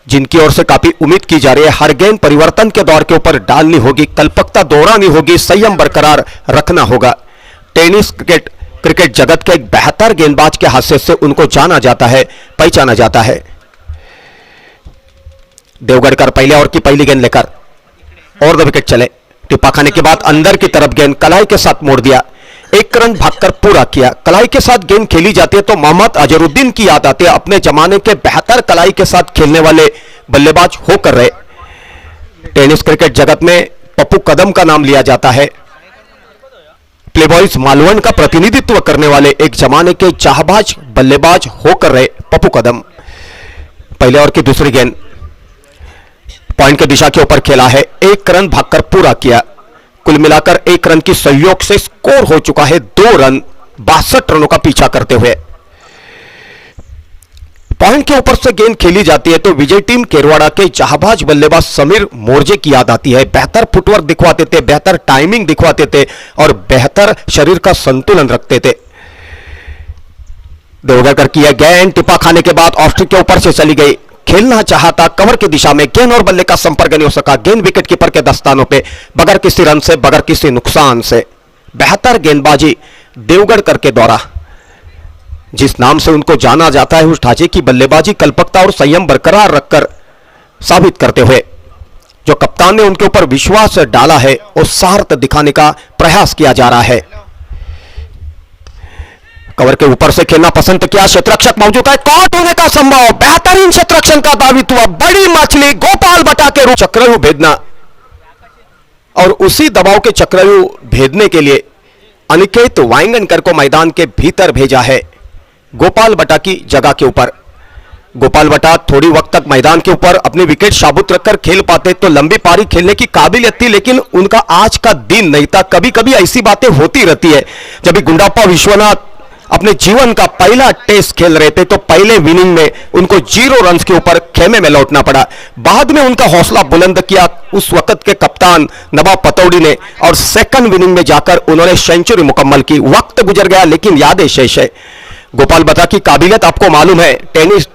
जिनकी ओर से काफी उम्मीद की जा रही है। हर गेंद परिवर्तन के दौर के ऊपर डालनी होगी, कल्पकता दोहरानी होगी, संयम बरकरार रखना होगा। टेनिस क्रिकेट जगत के एक बेहतर गेंदबाज के हाथ से उनको जाना जाता है, पहचाना जाता है। देवगढ़कर पहले ओवर की पहली गेंद लेकर और 2 विकेट चले। टिप्पा खाने के बाद अंदर की तरफ गेंद कलाई के साथ मोड़ दिया, 1 रन भागकर पूरा किया। कलाई के साथ गेंद खेली जाती है तो मोहम्मद अजहरुद्दीन की याद आती है, अपने जमाने के बेहतर कलाई के साथ खेलने वाले बल्लेबाज होकर रहे। टेनिस क्रिकेट जगत में पप्पू कदम का नाम लिया जाता है। प्लेबॉयज मालवण का प्रतिनिधित्व करने वाले एक जमाने के जाहबाज बल्लेबाज होकर रहे पप्पू कदम। पहले ओवर की दूसरी गेंद पॉइंट की दिशा के ऊपर खेला है, 1 रन भागकर पूरा किया। कुल मिलाकर 1 रन की सहयोग से स्कोर हो चुका है 2 रन 62 रनों का पीछा करते हुए। पॉइंट के ऊपर से गेंद खेली जाती है तो विजय टीम केरवाड़ा के जाहबाज बल्लेबाज समीर मोर्जे की याद आती है। बेहतर फुटवर्क दिखवाते थे, बेहतर टाइमिंग दिखवाते थे और बेहतर शरीर का संतुलन रखते थे। देवगढ़कर की यह गेंद टिप्पा खाने के बाद ऑफ स्ट्रिक के ऊपर से चली गई। खेलना चाहता कवर की दिशा में, गेंद और बल्ले का संपर्क नहीं हो सका। गेंद विकेट कीपर के दस्तानों पे बगैर किसी रन से, बगैर किसी नुकसान से। बेहतर गेंदबाजी देवगढ़कर के द्वारा, जिस नाम से उनको जाना जाता है उस ढांचे की बल्लेबाजी कल्पकता और संयम बरकरार रखकर साबित करते हुए जो कप्तान ने उनके ऊपर विश्वास डाला है और सार्थ दिखाने का प्रयास किया जा रहा है। कवर के ऊपर से खेलना पसंद किया, क्षेत्ररक्षक मौजूद है, कॉट होने का संभव, बेहतरीन क्षेत्ररक्षण का दावित्व, बड़ी मछली गोपाल बटा के रूप चक्रव्यूह भेदना और उसी दबाव के चक्रव्यूह भेदने के लिए अनिकेत वाइंगनकर को मैदान के भीतर भेजा है गोपाल बटा की जगह के ऊपर। गोपाल बटा थोड़ी वक्त तक मैदान के ऊपर अपनी विकेट साबुत रखकर खेल पाते तो लंबी पारी खेलने की काबिलियत थी, लेकिन उनका आज का दिन नहीं था। कभी कभी ऐसी बातें होती रहती है। जब गुंडाप्पा विश्वनाथ अपने जीवन का पहला टेस्ट खेल रहे थे तो पहले इनिंग में उनको 0 रन के ऊपर खेमे में लौटना पड़ा। बाद में उनका हौसला बुलंद किया उस वक्त के कप्तान नवाब पतौड़ी ने और सेकंड इनिंग में जाकर उन्होंने सेंचुरी मुकम्मल की। वक्त गुजर गया लेकिन यादें शेष है। गोपाल बता की काबिलियत आपको मालूम है, टेनिस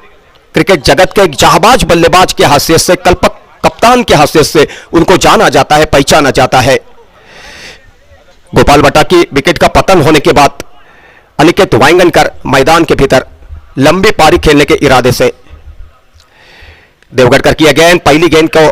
क्रिकेट जगत के एक जाहबाज बल्लेबाज के हैसियत से, कप्तान के हैसियत से उनको जाना जाता है, पहचाना जाता है। गोपाल बटा की विकेट का पतन होने के बाद अनिकेत वाइंगनकर मैदान के भीतर लंबी पारी खेलने के इरादे से देवगढ़कर की गेंद पहली गेंद को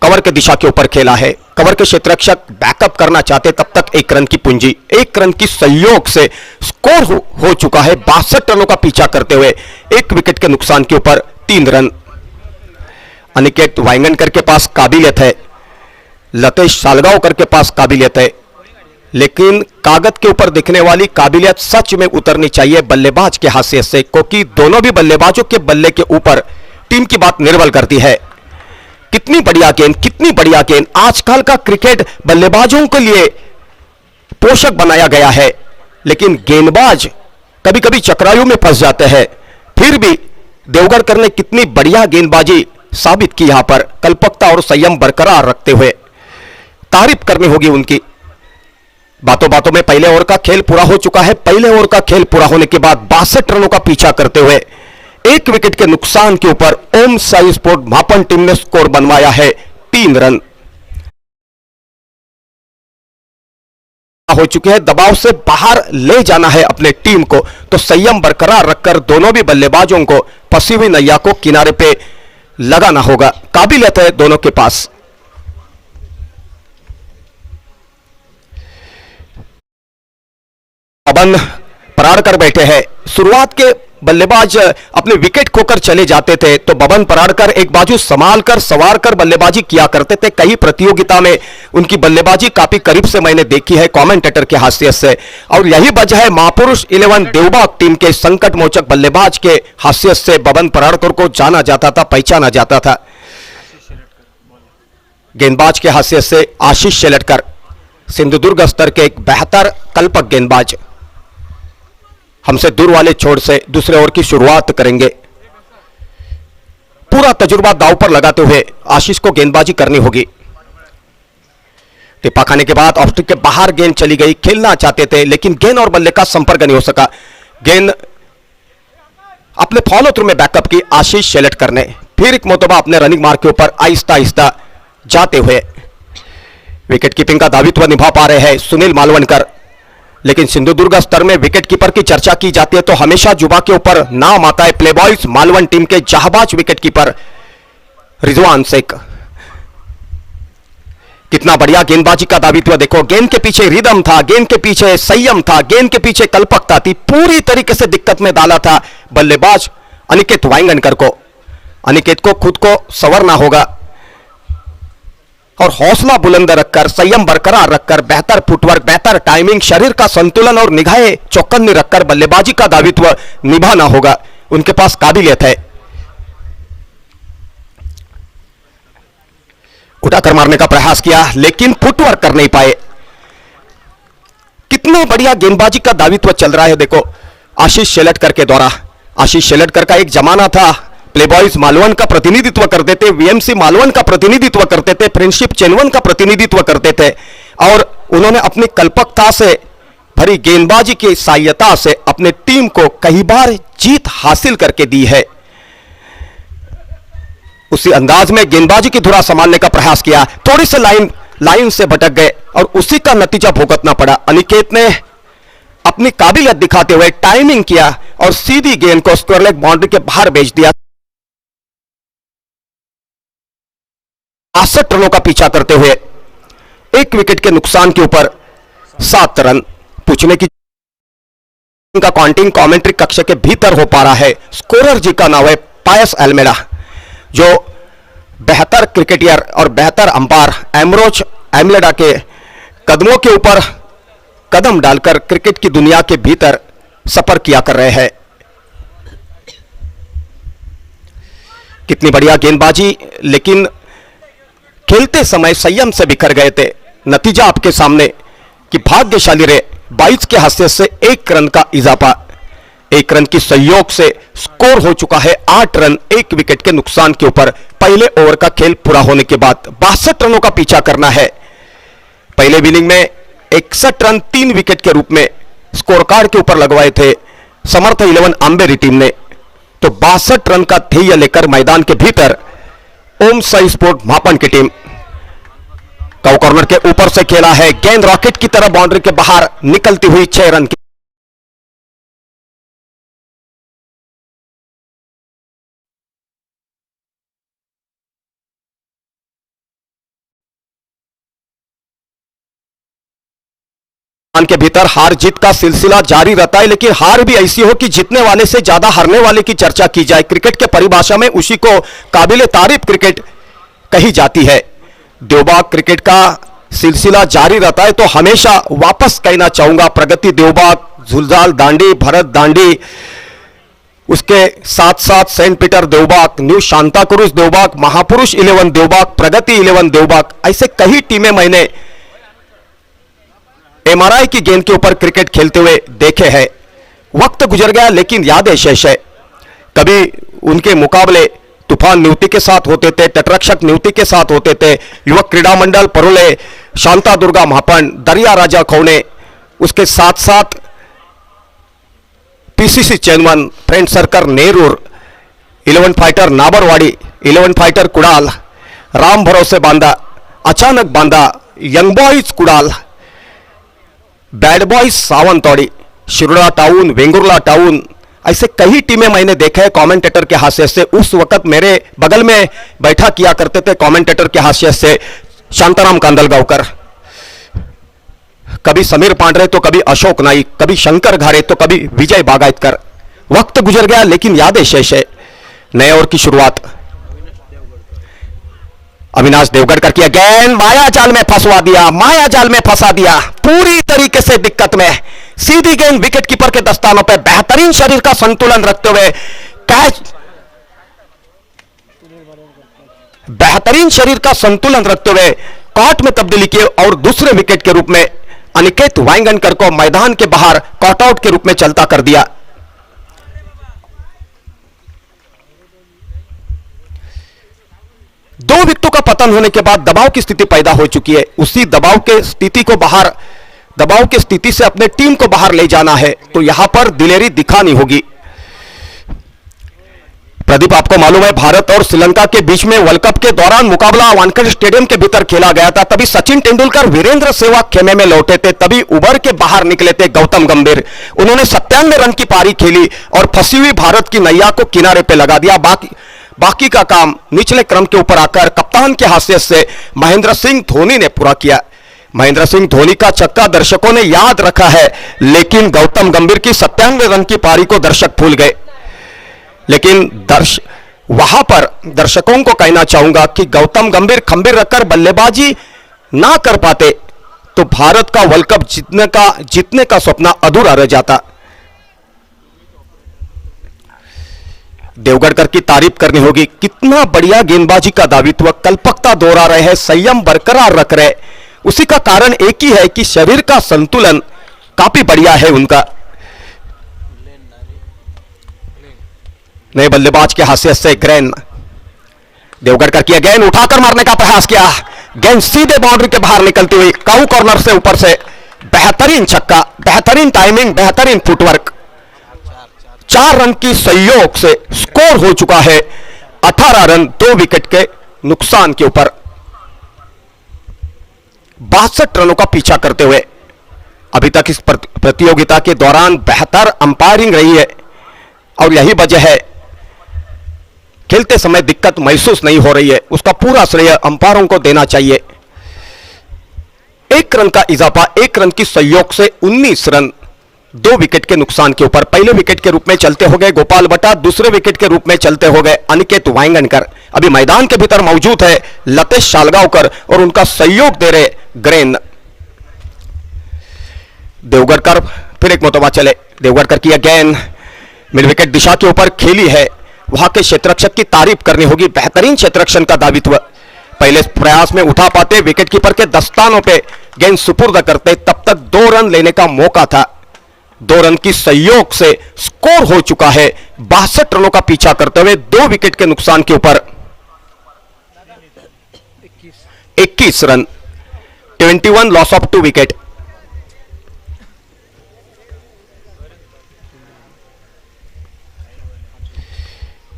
कवर के दिशा के ऊपर खेला है। कवर के क्षेत्ररक्षक बैकअप करना चाहते तब तक 1 रन की पूंजी, 1 रन की सहयोग से स्कोर हो चुका है 62 रनों का पीछा करते हुए 1 विकेट के नुकसान के ऊपर 3 रन। अनिकेत वाइंगनकर के पास काबिलियत है, लतेश सालगांवकर के पास काबिलियत है, लेकिन कागज के ऊपर दिखने वाली काबिलियत सच में उतरनी चाहिए बल्लेबाज के हैसियत से, क्योंकि दोनों भी बल्लेबाजों के बल्ले के ऊपर टीम की बात निर्भर करती है। कितनी बढ़िया गेंद, कितनी बढ़िया गेंद। आजकल का क्रिकेट बल्लेबाजों के लिए पोषक बनाया गया है, लेकिन गेंदबाज कभी कभी चक्रायु में फंस जाते हैं। फिर भी देवगढ़कर ने कितनी बढ़िया गेंदबाजी साबित की, यहां पर कल्पकता और संयम बरकरार रखते हुए तारीफ करनी होगी उनकी। बातों बातों में पहले ओवर का खेल पूरा हो चुका है। पहले ओवर का खेल पूरा होने के बाद 62 रनों का पीछा करते हुए 1 विकेट के नुकसान के ऊपर ओम साई स्पोर्ट मापन टीम ने स्कोर बनवाया है 3 रन। हो चुके हैं, दबाव से बाहर ले जाना है अपने टीम को, तो संयम बरकरार रखकर दोनों भी बल्लेबाजों को फंसी हुई नैया को किनारे पे लगाना होगा। काबिलियत है दोनों के पास। पवन परार कर बैठे हैं। शुरुआत के बल्लेबाज अपने विकेट खोकर चले जाते थे तो बबन पराड़कर एक बाजू संभाल कर सवार कर बल्लेबाजी किया करते थे। कई प्रतियोगिता में उनकी बल्लेबाजी काफी करीब से मैंने देखी है कमेंटेटर के हैसियत से, और यही वजह है महापुरुष 11 देवबाग टीम के संकट मोचक बल्लेबाज के हैसियत से बबन पराड़कर को जाना जाता था, पहचाना जाता था। गेंदबाज के हैसियत से आशीष शेलटकर सिंधुदुर्ग स्तर के एक बेहतर कल्पक गेंदबाज हमसे दूर वाले छोर से दूसरे ओवर की शुरुआत करेंगे। पूरा तजुर्बा दांव पर लगाते हुए आशीष को गेंदबाजी करनी होगी। टिप्पा खाने के बाद ऑफ स्टिक के बाहर गेंद चली गई, खेलना चाहते थे लेकिन गेंद और बल्ले का संपर्क नहीं हो सका। गेंद अपने फॉलो थ्रू में बैकअप की आशीष शेलटकर ने, फिर एक मोतबा अपने रनिंग मार्क के ऊपर आहिस्ता आहिस्ता जाते हुए विकेट कीपिंग का दायित्व निभा पा रहे हैं सुनील मालवणकर। लेकिन सिंधुदुर्ग स्तर में विकेट कीपर की चर्चा की जाती है तो हमेशा जुबा के ऊपर नाम आता है प्लेबॉयज मालवण टीम के जहाबाज विकेट कीपर रिजवान शेख। कितना बढ़िया गेंदबाजी का दायित्व देखो, गेंद के पीछे रिदम था, गेंद के पीछे संयम था, गेंद के पीछे कल्पकता थी, पूरी तरीके से दिक्कत में डाला था बल्लेबाज अनिकेत वांगनकर को। अनिकेत को खुद को संवरना होगा और हौसला बुलंद रखकर, संयम बरकरार रखकर, बेहतर फुटवर्क, बेहतर टाइमिंग, शरीर का संतुलन और निगाहें चौकन्नी रखकर बल्लेबाजी का दायित्व निभाना होगा। उनके पास काबिलियत है। उठाकर मारने का प्रयास किया लेकिन फुटवर्क कर नहीं पाए। कितना बढ़िया गेंदबाजी का दायित्व चल रहा है देखो आशीष शेलटकर के द्वारा। आशीष शेलटकर का एक जमाना था प्लेबॉयज मालवण का प्रतिनिधित्व करते थे, वीएमसी मालवण का प्रतिनिधित्व करते थे, फ्रेंडशिप चेनवन का प्रतिनिधित्व करते थे और उन्होंने अपनी कल्पकता से भरी गेंदबाजी की सहायता से अपने टीम को कई बार जीत हासिल करके दी है। उसी अंदाज में गेंदबाजी की धुरा संभालने का प्रयास किया, थोड़ी से लाइन से भटक गए और उसी का नतीजा भुगतना पड़ा। अनिकेत ने अपनी काबिलियत दिखाते हुए टाइमिंग किया और सीधी गेंद को स्क्वायर लेग बाउंड्री के बाहर भेज दिया। 68 रनों का पीछा करते हुए एक विकेट के नुकसान के ऊपर 7 रन पूछने की का काउंटिंग कमेंट्री कक्ष के भीतर हो पा रहा है। स्कोरर जी का नाम है पायस एल्मेडा, जो बेहतर क्रिकेटर और बेहतर अंपायर एमरोज एल्मेडा के कदमों के ऊपर कदम डालकर क्रिकेट की दुनिया के भीतर सफर किया कर रहे हैं। कितनी बढ़िया गेंदबाजी, लेकिन खेलते समय संयम से बिखर गए थे। नतीजा आपके सामने कि भाग्यशाली रहे 22 के हैसियत से 1 रन का इजाफा, 1 रन की सहयोग से स्कोर हो चुका है 8 रन 1 विकेट के नुकसान के ऊपर। पहले ओवर का खेल पूरा होने के बाद 62 रनों का पीछा करना है। पहले इनिंग में 61 रन 3 विकेट के रूप में स्कोर कार्ड के ऊपर लगवाए थे समर्थ 11 अंबेरी टीम ने, तो 62 रन का ध्येय लेकर मैदान के भीतर ओम साई स्पोर्ट मापन की टीम कव कॉर्नर के ऊपर से खेला है, गेंद रॉकेट की तरह बाउंड्री के बाहर निकलती हुई 6 रन की। के भीतर हार जीत का सिलसिला जारी रहता है, लेकिन हार भी ऐसी हो कि जीतने वाले से ज्यादा हारने वाले की चर्चा की जाए। क्रिकेट के परिभाषा में उसी को काबिले तारीफ क्रिकेट कही जाती है। देवबाग क्रिकेट का सिलसिला जारी रहता है तो हमेशा वापस कहना चाहूंगा प्रगति देवबाग, झुलझाल दांडी, भरत दांडी, उसके साथ साथ saint Peter Devbag, new Santacruz Devbag, Mahapurush 11 Devbag, प्रगति 11 देवबाग, ऐसे कई टीमें मैंने एमआरआई की गेंद के ऊपर क्रिकेट खेलते हुए देखे हैं। वक्त गुजर गया लेकिन यादें शेष है। कभी उनके मुकाबले तूफान न्यूति के साथ होते थे, तटरक्षक न्यूति के साथ होते थे, युवक क्रीड़ा मंडल परोले, शांता दुर्गा महापन, दरिया राजा खौने, उसके साथ साथ PCC chairman friend circle Nerur, 11 fighter Nabarwadi, 11 fighter Kudal, Ram Bharose Banda, अचानक Banda, young boys Kudal, bad boys Sawantwadi, Shiroda town, Vengurla town, ऐसे कई टीमें मैंने देखा है कमेंटेटर के हाशियत से। उस वक्त मेरे बगल में बैठा किया करते थे कमेंटेटर के हाशियत से शांताराम कांदलगांवकर, कभी समीर पांडरे तो कभी अशोक नाइक, कभी शंकर घारे तो कभी विजय बागायतकर। वक्त गुजर गया लेकिन यादें शेष है। नए ओवर की शुरुआत अविनाश देवगढ़कर की गेंद माया जाल में फंसवा दिया, माया जाल में फंसा दिया, पूरी तरीके से दिक्कत में। सीधी गेंद विकेट कीपर के दस्तानों पे, बेहतरीन शरीर का संतुलन रखते हुए कैच, बेहतरीन शरीर का संतुलन रखते हुए कॉट में तब्दीली की और दूसरे विकेट के रूप में अनिकेत वाइंगनकर को मैदान के बाहर कॉटआउट के रूप में चलता कर दिया। दो विकेटों का पतन होने के बाद दबाव की स्थिति पैदा हो चुकी है। उसी दबाव के स्थिति को बाहर, दबाव की स्थिति से अपने टीम को बाहर ले जाना है, तो यहां पर दिलेरी दिखानी होगी। प्रदीप, आपको मालूम है भारत और श्रीलंका के बीच में वर्ल्ड कप के दौरान मुकाबला वानखेड़े स्टेडियम के भीतर खेला गया था। तभी सचिन तेंदुलकर वीरेंद्र सहवाग खेमे में लौटे थे, तभी उभर के बाहर निकले थे गौतम गंभीर। उन्होंने 97 रन की पारी खेली और फंसी हुई भारत की नैया को किनारे पे लगा दिया। बाकी का काम निचले क्रम के ऊपर आकर कप्तान के हैसियत से महेंद्र सिंह धोनी ने पूरा किया। महेंद्र सिंह धोनी का छक्का दर्शकों ने याद रखा है, लेकिन गौतम गंभीर की 97 रन की पारी को दर्शक भूल गए। लेकिन वहां पर दर्शकों को कहना चाहूंगा कि गौतम गंभीर खंभीर रखकर बल्लेबाजी ना कर पाते तो भारत का वर्ल्ड कप जीतने का सपना अधूरा रह जाता। देवगढ़कर की तारीफ करनी होगी, कितना बढ़िया गेंदबाजी का दावित्व, कल्पकता दोहरा रहे हैं, संयम बरकरार रख रहे। उसी का कारण एक ही है कि शरीर का संतुलन काफी बढ़िया है उनका। नए बल्लेबाज के हैसियत से ग्रेन, देवगढ़कर की गेंद उठाकर मारने का प्रयास किया, गेंद सीधे बाउंड्री के बाहर निकलती हुई काऊ कॉर्नर से ऊपर से बेहतरीन छक्का, बेहतरीन टाइमिंग, बेहतरीन फुटवर्क। 4 रन की सहयोग से स्कोर हो चुका है 18 रन 2 विकेट के नुकसान के ऊपर। 62 रनों का पीछा करते हुए अभी तक इस प्रतियोगिता के दौरान बेहतर अंपायरिंग रही है और यही वजह है खेलते समय दिक्कत महसूस नहीं हो रही है। उसका पूरा श्रेय अंपायरों को देना चाहिए। 1 रन का इजाफा, 1 रन की सहयोग से 19 रन 2 विकेट के नुकसान के ऊपर। पहले विकेट के रूप में चलते हो गए गोपाल बट्टा, दूसरे विकेट के रूप में चलते हो गए अनिकेत वाइंगनकर। अभी मैदान के भीतर मौजूद है लतेश शालगांवकर और उनका सहयोग दे रहे ग्रेन। देवगढ़कर फिर एक मरतबा चले, देवगढ़कर की गेंद मिड विकेट दिशा के ऊपर खेली है। वहां के क्षेत्ररक्षक की तारीफ करनी होगी, बेहतरीन क्षेत्ररक्षण का दावित्व। पहले प्रयास में उठा पाते, विकेट कीपर के दस्तानों पे गेंद सुपुर्द करते, तब तक 2 रन लेने का मौका था। 2 रन की सहयोग से स्कोर हो चुका है 62 रनों का पीछा करते हुए 2 विकेट के नुकसान के ऊपर 21 run, 21 loss of 2 wicket.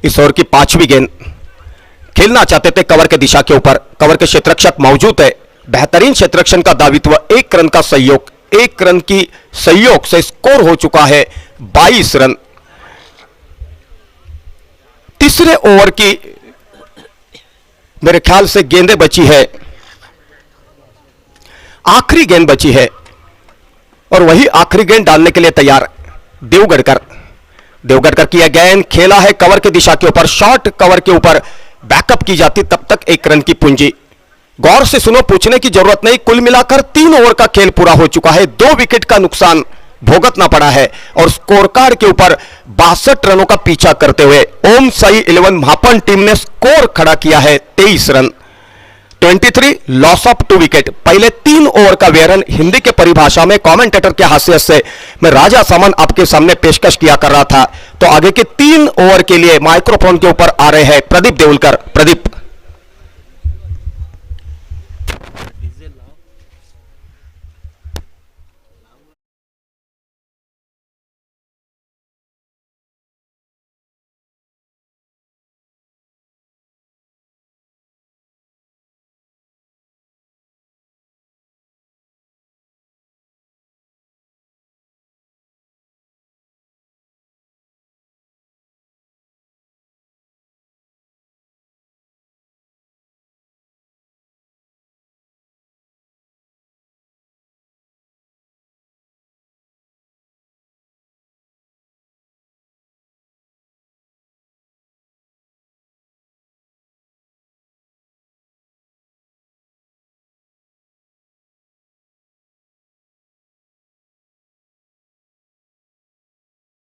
Is over की 5वीं गेंद खेलना चाहते थे कवर के दिशा के ऊपर, कवर के क्षेत्ररक्षक मौजूद है, बेहतरीन क्षेत्ररक्षण का दावित्व, 1 रन का सहयोग, 1 रन की सहयोग से स्कोर हो चुका है 22 रन। तीसरे ओवर की मेरे ख्याल से गेंदें बची है, आखिरी गेंद बची है और वही आखिरी गेंद डालने के लिए तैयार देवगढ़कर की यह गेंद खेला है कवर के दिशा के ऊपर, शॉर्ट कवर के ऊपर बैकअप की जाती, तब तक 1 रन की पूंजी। गौर से सुनो, पूछने की जरूरत नहीं, कुल मिलाकर 3 ओवर का खेल पूरा हो चुका है, 2 विकेट का नुकसान भोगतना पड़ा है और स्कोर कार्ड के ऊपर 62 रनों का पीछा करते हुए ओम साई 11 महापन टीम ने स्कोर खड़ा किया है 23 रन, 23 लॉस ऑफ 2 विकेट। पहले 3 ओवर का वेरन हिंदी के परिभाषा में कमेंटेटर के हैसियत से मैं राजा सामन आपके सामने पेशकश किया कर रहा था, तो आगे के 3 ओवर के लिए माइक्रोफोन के ऊपर आ रहे हैं प्रदीप देवलकर। प्रदीप।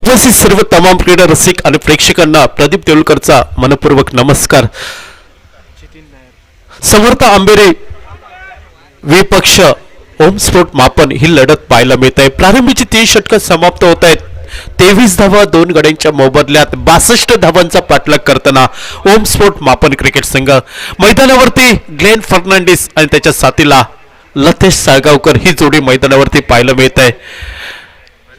उपस्थित सर्व तमाम क्रीडा रसिक आणि प्रेक्षकांना प्रदीप देऊळकरचा मनपूर्वक नमस्कार. समर्थ आंबेरे विपक्ष ओम स्पोर्ट मापन ही लढत पाहायला मिळत आहे. प्रारंभीची 3 षटकं समाप्त होत आहेत. 23 धावा 2 गड्यांच्या मोबदल्यात 62 धावांचा पाठलाग करताना ओम स्पोर्ट मापन क्रिकेट संघ मैदानावरती ग्लेन फर्नांडिस आणि त्याच्या साथीला लतेश साळगावकर ही जोडी मैदानावरती पाहायला मिळत आहे.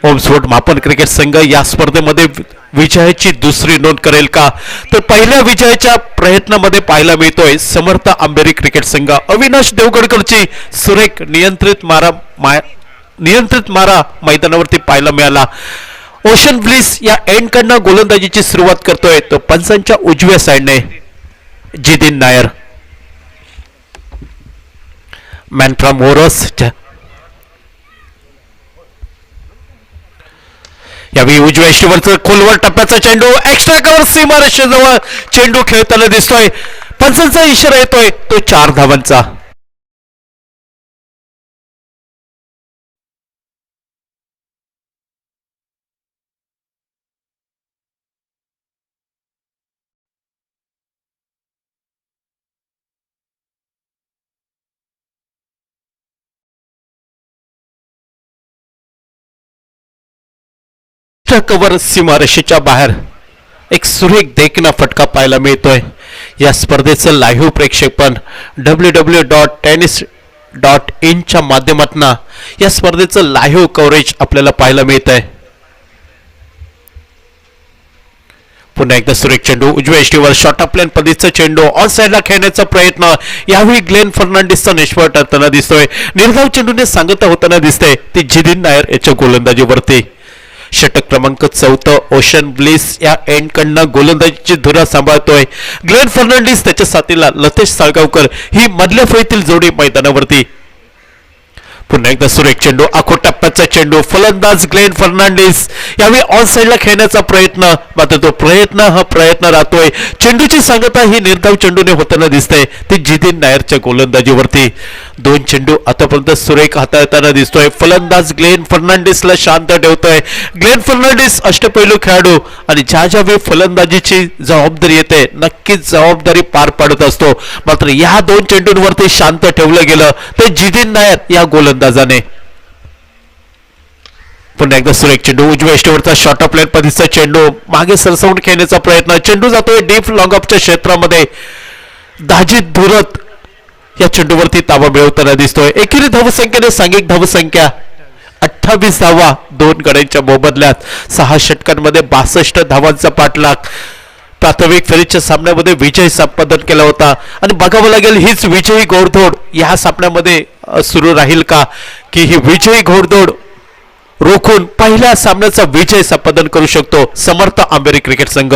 ओम स्पोर्ट मापन क्रिकेट संघ या स्पर्धेमध्ये विजयाची दुसरी नोंद करेल का, तर पहिल्या विजयाच्या प्रयत्नामध्ये पाहायला मिळतोय समर्थ आंबेरी क्रिकेट संघ. अविनाश देवगडकरची सुरेख नियंत्रित मारा मैदानावरती पाहायला मिळाला. ओशन ब्लिस या एंडकडनं गोलंदाजीची सुरुवात करतोय तो पंचांच्या उजव्या साईडने Jithin Nair. Man from ORS यावेळी उजव्या इष्टीवरचं खोलवर टप्प्याचा चेंडू एक्स्ट्रा कव्हर सीमारेषेजवळ चेंडू खेळताना दिसतोय. पंचांचा इशारा येतोय तो 4 धावांचा. कव्हर सीमारेषेच्या बाहेर एक सुरेख देखना फटका पाहायला मिळतोय. या स्पर्धेचं लाईव्ह प्रेक्षेपण www.tennis.in च्या माध्यमातून या स्पर्धेचं लाईव्ह कव्हरेज आपल्याला पाहायला मिळत आहे. पुन्हा एकदा सुरेख चेंडू उजव्या इष्टीवर शॉर्ट ऑफ प्लेन पद्धतीचा चेंडू ऑन साइडला खेळण्याचा प्रयत्न यावेळी ग्लेन फर्नांडिसचा निष्फळ ठरताना दिसतोय. निर्धाव चेंडूने सांगता होताना दिसतंय ती जिदिन नायर याच्या गोलंदाजीवरती. षटक क्रमांक 4 ओशन ब्लिस या एंडकडनं गोलंदाजीची धुरा सांभाळतोय. ग्लेन फर्नांडिस त्याच्या साथीला लतेश साळगावकर ही मधल्या फळीतील जोडी मैदानावरती. पुन्हा एकदा सुरेख चेंडू आखो टप्प्याचा चेंडू फलंदाज ग्लेन फर्नांडिस यावेळी ऑन साइडला खेळण्याचा प्रयत्न, मात्र तो प्रयत्न राहतोय. चेंडूची सांगता ही निर्धाव चेंडूने होताना दिसते ती जिदिन नायरच्या गोलंदाजीवरती. 2 चेंडू आतापर्यंत सुरेख हाताळताना दिसतोय. फलंदाज ग्लेन फर्नांडिसला शांत ठेवतोय. ग्लेन फर्नांडिस अष्टपैलू खेळाडू आणि ज्यावेळी फलंदाजीची जबाबदारी येते नक्कीच जबाबदारी पार पाडत असतो. मात्र या 2 चेंडूंवरती शांत ठेवलं गेलं ते जिदिन नायर या गोलंदाजाने. पुन्हा एकदा सुरेख चेंडू उजव्या इष्टीवरचा शॉर्ट ऑफ प्लेन पद्धतीचा चेंडू मागे सरसवून खेळण्याचा प्रयत्न. चेंडू जातोय डीप लॉंग ऑफच्या क्षेत्रामध्ये. दाजिद धुरत या चेंडूवरती ताबा मिळवताना दिसतोय. एकेरी धावसंख्येने सांघिक धावसंख्या 28 धावा 2 गड्यांच्या मोबदल्यात 6 षटकांमध्ये 62 धावांचा पाठलाग. प्राथमिक फेरीच्या सामन्यामध्ये विजय संपादन केला होता आणि बघावं लागेल हीच विजयी घोडदौड या सामन्यामध्ये सुरू राहील का, की ही विजयी घोडदौड रोखून पहिल्या सामन्याचा विजय संपादन करू शकतो समर्थ आंबेरी क्रिकेट संघ.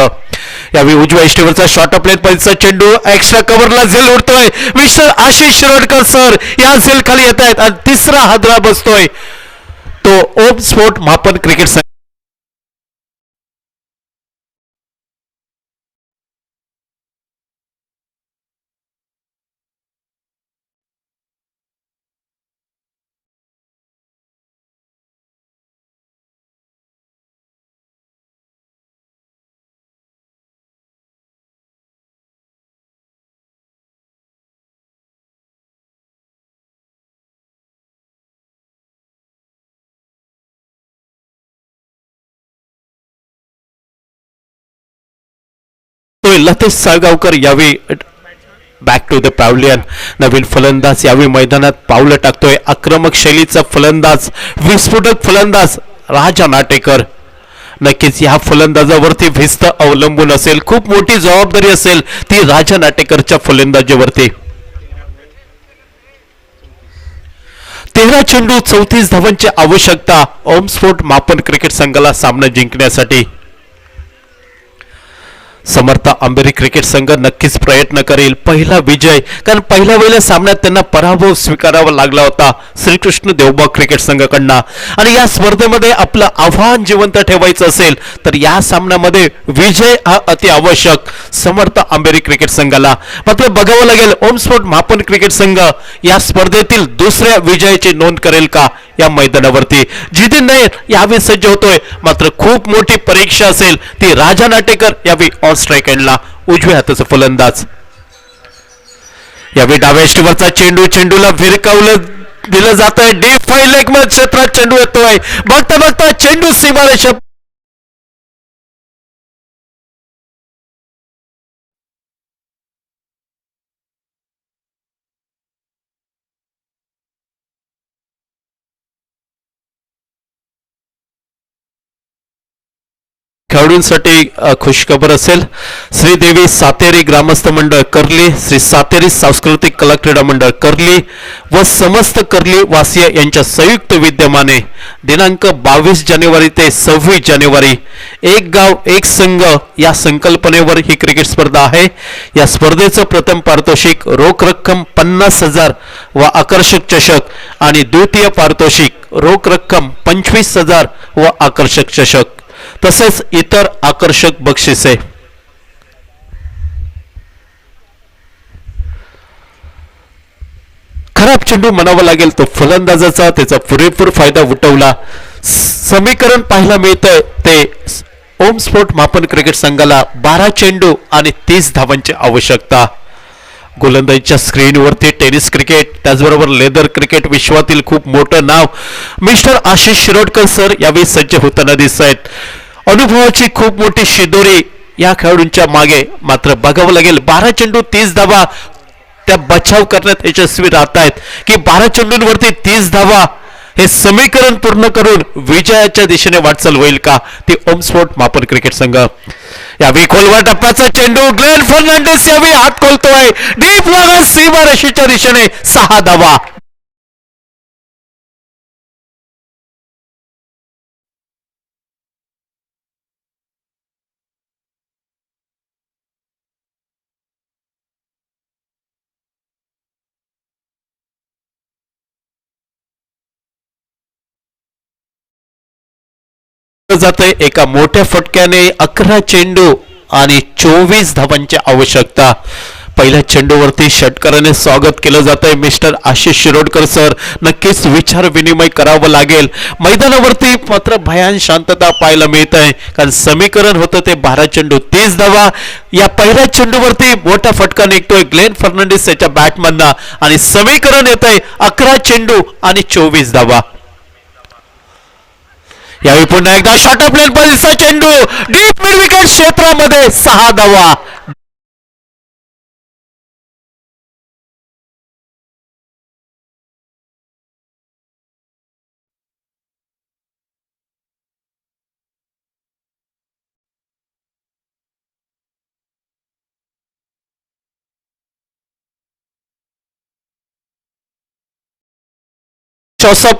यावेळी उजव्या इष्टीवरचा शॉर्ट ऑफ प्लेन पद्धतीचा चेंडू एक्स्ट्रा कव्हरला झेल उडतोय. मिस्टर आशिष शिरोडकर सर या झेल खाली येत आहेत आणि तिसरा हादरा बसतोय तो ओम स्पोर्ट मापन क्रिकेट संघ. लतेश साळगावकर यावेळी बॅक टू द पॅव्हलियन. नवीन फलंदाज यावेळी मैदानात पावलं टाकतोय. आक्रमक शैलीचा फलंदाज, विस्फोटक फलंदाज राजा नाटेकर. नक्कीच या फलंदाजावरती भिस्त अवलंबून असेल. खूप मोठी जबाबदारी असेल ती राजा नाटेकरच्या फलंदाजीवरती. 13 चेंडू 34 धावांची आवश्यकता ओम स्पोर्ट मापन क्रिकेट संघाला सामना जिंकण्यासाठी. समर्थ आंबेरी क्रिकेट संघ नक्कीच प्रयत्न करेल पहिला विजय, कारण पहिल्या वेळेला सामन्यात त्यांना पराभव स्वीकारावा लागला होता श्रीकृष्ण देवबाग क्रिकेट संघाकडनं. आणि या स्पर्धेमध्ये आपलं आव्हान जिवंत ठेवायचं असेल तर या सामन्यामध्ये विजय हा अति आवश्यक समर्थ आंबेरी क्रिकेट संघाला. मात्र बघावं लागेल ओम स्पोर्ट मापन क्रिकेट संघ या स्पर्धेतील दुसऱ्या विजयाची नोंद करेल का या मैदानावरती. जितीन नायर यावेळी सज्ज होतोय, मात्र खूप मोठी परीक्षा असेल ती. राजा नाटेकर यावेळी ऑन स्ट्राईक एंडला, उजव्या हाताचा फलंदाज. यावेळी डाव्या यष्टीवरचा चेंडूला भिरकावलं दिलं जात आहे. डीप फाईव्ह लेग मध्ये क्षेत्रात चेंडू येतोय. बघता बघता चेंडू सीमारेषा खेळाडूंसाठी खुशखबर असेल. श्रीदेवी सातेरी ग्रामस्थ मंडळ कर्ली, श्री सातेरी सांस्कृतिक कला क्रीडा मंडळ कर्ली व समस्त कर्ली वासिय यांच्या संयुक्त विद्यमाने दिनांक 22 जानेवारी ते 26 जानेवारी एक गाव एक संघ या संकल्पनेवर ही क्रिकेट स्पर्धा आहे. या स्पर्धेचं प्रथम पारितोषिक रोख रक्कम 50,000 व आकर्षक चषक आणि द्वितीय पारितोषिक रोख रक्कम 25,000 व आकर्षक चषक तसेच इतर आकर्षक बक्षिसे. खराब चेंडू म्हणावा लागेल तो फलंदाजाचा, त्याचा पुरेपूर फायदा उठवला. समीकरण पाहायला मिळतंय ते ओम स्पोर्ट मापन क्रिकेट संघाला 12 चेंडू आणि 30 धावांची आवश्यकता. गोलंदाजीच्या स्क्रीनवरती टेनिस क्रिकेट त्याचबरोबर लेदर क्रिकेट विश्वातील खूप मोठं नाव मिस्टर आशिष शिरोडकर सर यावेळी सज्ज होताना दिसत आहेत. अनुभवाची खूप मोठी शिदोरी या खेळाडूंच्या मागे. मात्र बघावं लागेल 12 चेंडू 30 धावा त्या बचाव करण्यात यशस्वी राहत आहेत की 12 चेंडूंवरती 30 धावा हे समीकरण पूर्ण करून विजयाच्या दिशेने वाटचाल होईल का ती ओम स्पोर्ट मापन क्रिकेट संघ. यावेळी खोलवर टप्प्याचा चेंडू ग्लेन फर्नांडिस यावेळी हात खोलतोय. डीप लॉंग सीमारेषेच्या दिशेने 6 धावा. जाते एका मोठ्या फटक्याने 11 चेंडू आणि 24 धावांची आवश्यकता. पहिल्या चेंडूवरती षटकाराने स्वागत केलं जात आहे मिस्टर आशिष शिरोडकर सर. नक्कीच विचार विनिमय करावं लागेल. मैदानावरती मात्र भयान शांतता पाहायला मिळत आहे कारण समीकरण होतं ते 12 चेंडू 30 धावा. या पहिल्या चेंडूवरती मोठा फटका निघतोय ग्लेन फर्नांडिस याच्या बॅटमधनं आणि समीकरण येत आहे 11 चेंडू आणि 24 धावा. यावेळी पुन्हा एकदा शॉर्ट ऑफ लेन पॉलिसचा चेंडू डीप मिड विकेट क्षेत्रामध्ये 6 धावा.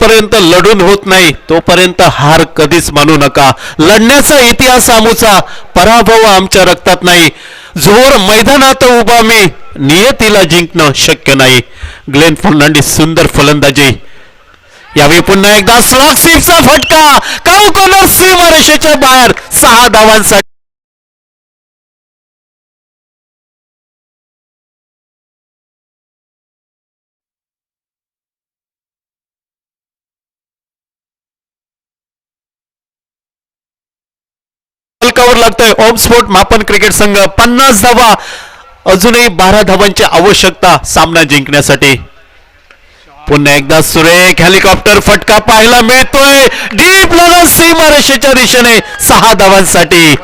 पर्यंत लढून होत नाही तोपर्यंत हार कधीच मानू नका. लढण्याचा इतिहास आमूचा, पराभव आमच्या रक्तात नाही. जोर मैदानात उभा मी, नियतीला जिंकणं शक्य नाही. ग्लेन फर्नांडिस सुंदर फलंदाजी. यावेळी पुन्हा एकदा स्लॉग स्वीपचा फटका काऊ कॉर्नर सीमारेषेच्या बाहेर 6 धावांसाठी. लागतोय ओम स्पोर्ट मापन क्रिकेट संघ 50 धावा. अजूनही 12 धावांची आवश्यकता सामना जिंकण्यासाठी. पुन्हा एकदा सुरेख हेलिकॉप्टर फटका पाहायला मिळतोय डीप लॉंग सीमारेषेच्या दिशेने 6 धावांसाठी.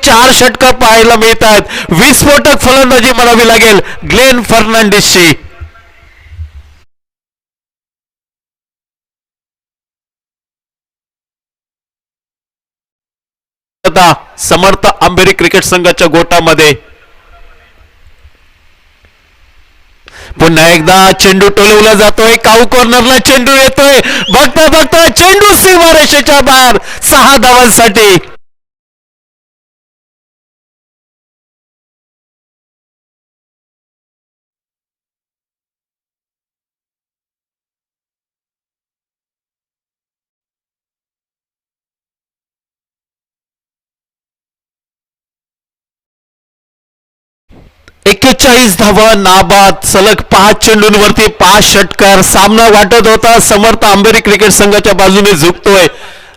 4 षटकं पाहायला मिळतात. विस्फोटक फलंदाजी म्हणावी लागेल ग्लेन फर्नांडिसची. समर्थ आंबेरी क्रिकेट संघाच्या गोटामध्ये पुन्हा एकदा चेंडू टोलवला जातोय. काऊ कॉर्नरला चेंडू येतोय. बघता बघता चेंडू सीमारेषेच्या बाहेर 6 धावांसाठी. 41 धावा नाबाद सलग 5 चेंडूंवरती 5 षटकार. सामना वाटत होता समर्थ आंबेरी क्रिकेट संघाच्या बाजूने झुकतोय,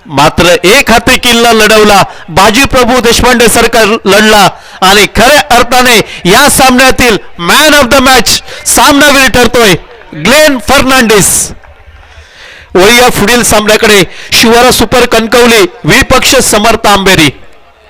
मात्र एक हाती किल्ला लढवला. बाजी प्रभू देशपांडे सरकार लढला आणि खऱ्या अर्थाने या सामन्यातील मॅन ऑफ द मॅच सामनावीर ठरतोय ग्लेन फर्नांडिस. वळूया पुढील सामन्याकडे. शिवारा सुपर कणकवली विपक्ष समर्थ आंबेरी.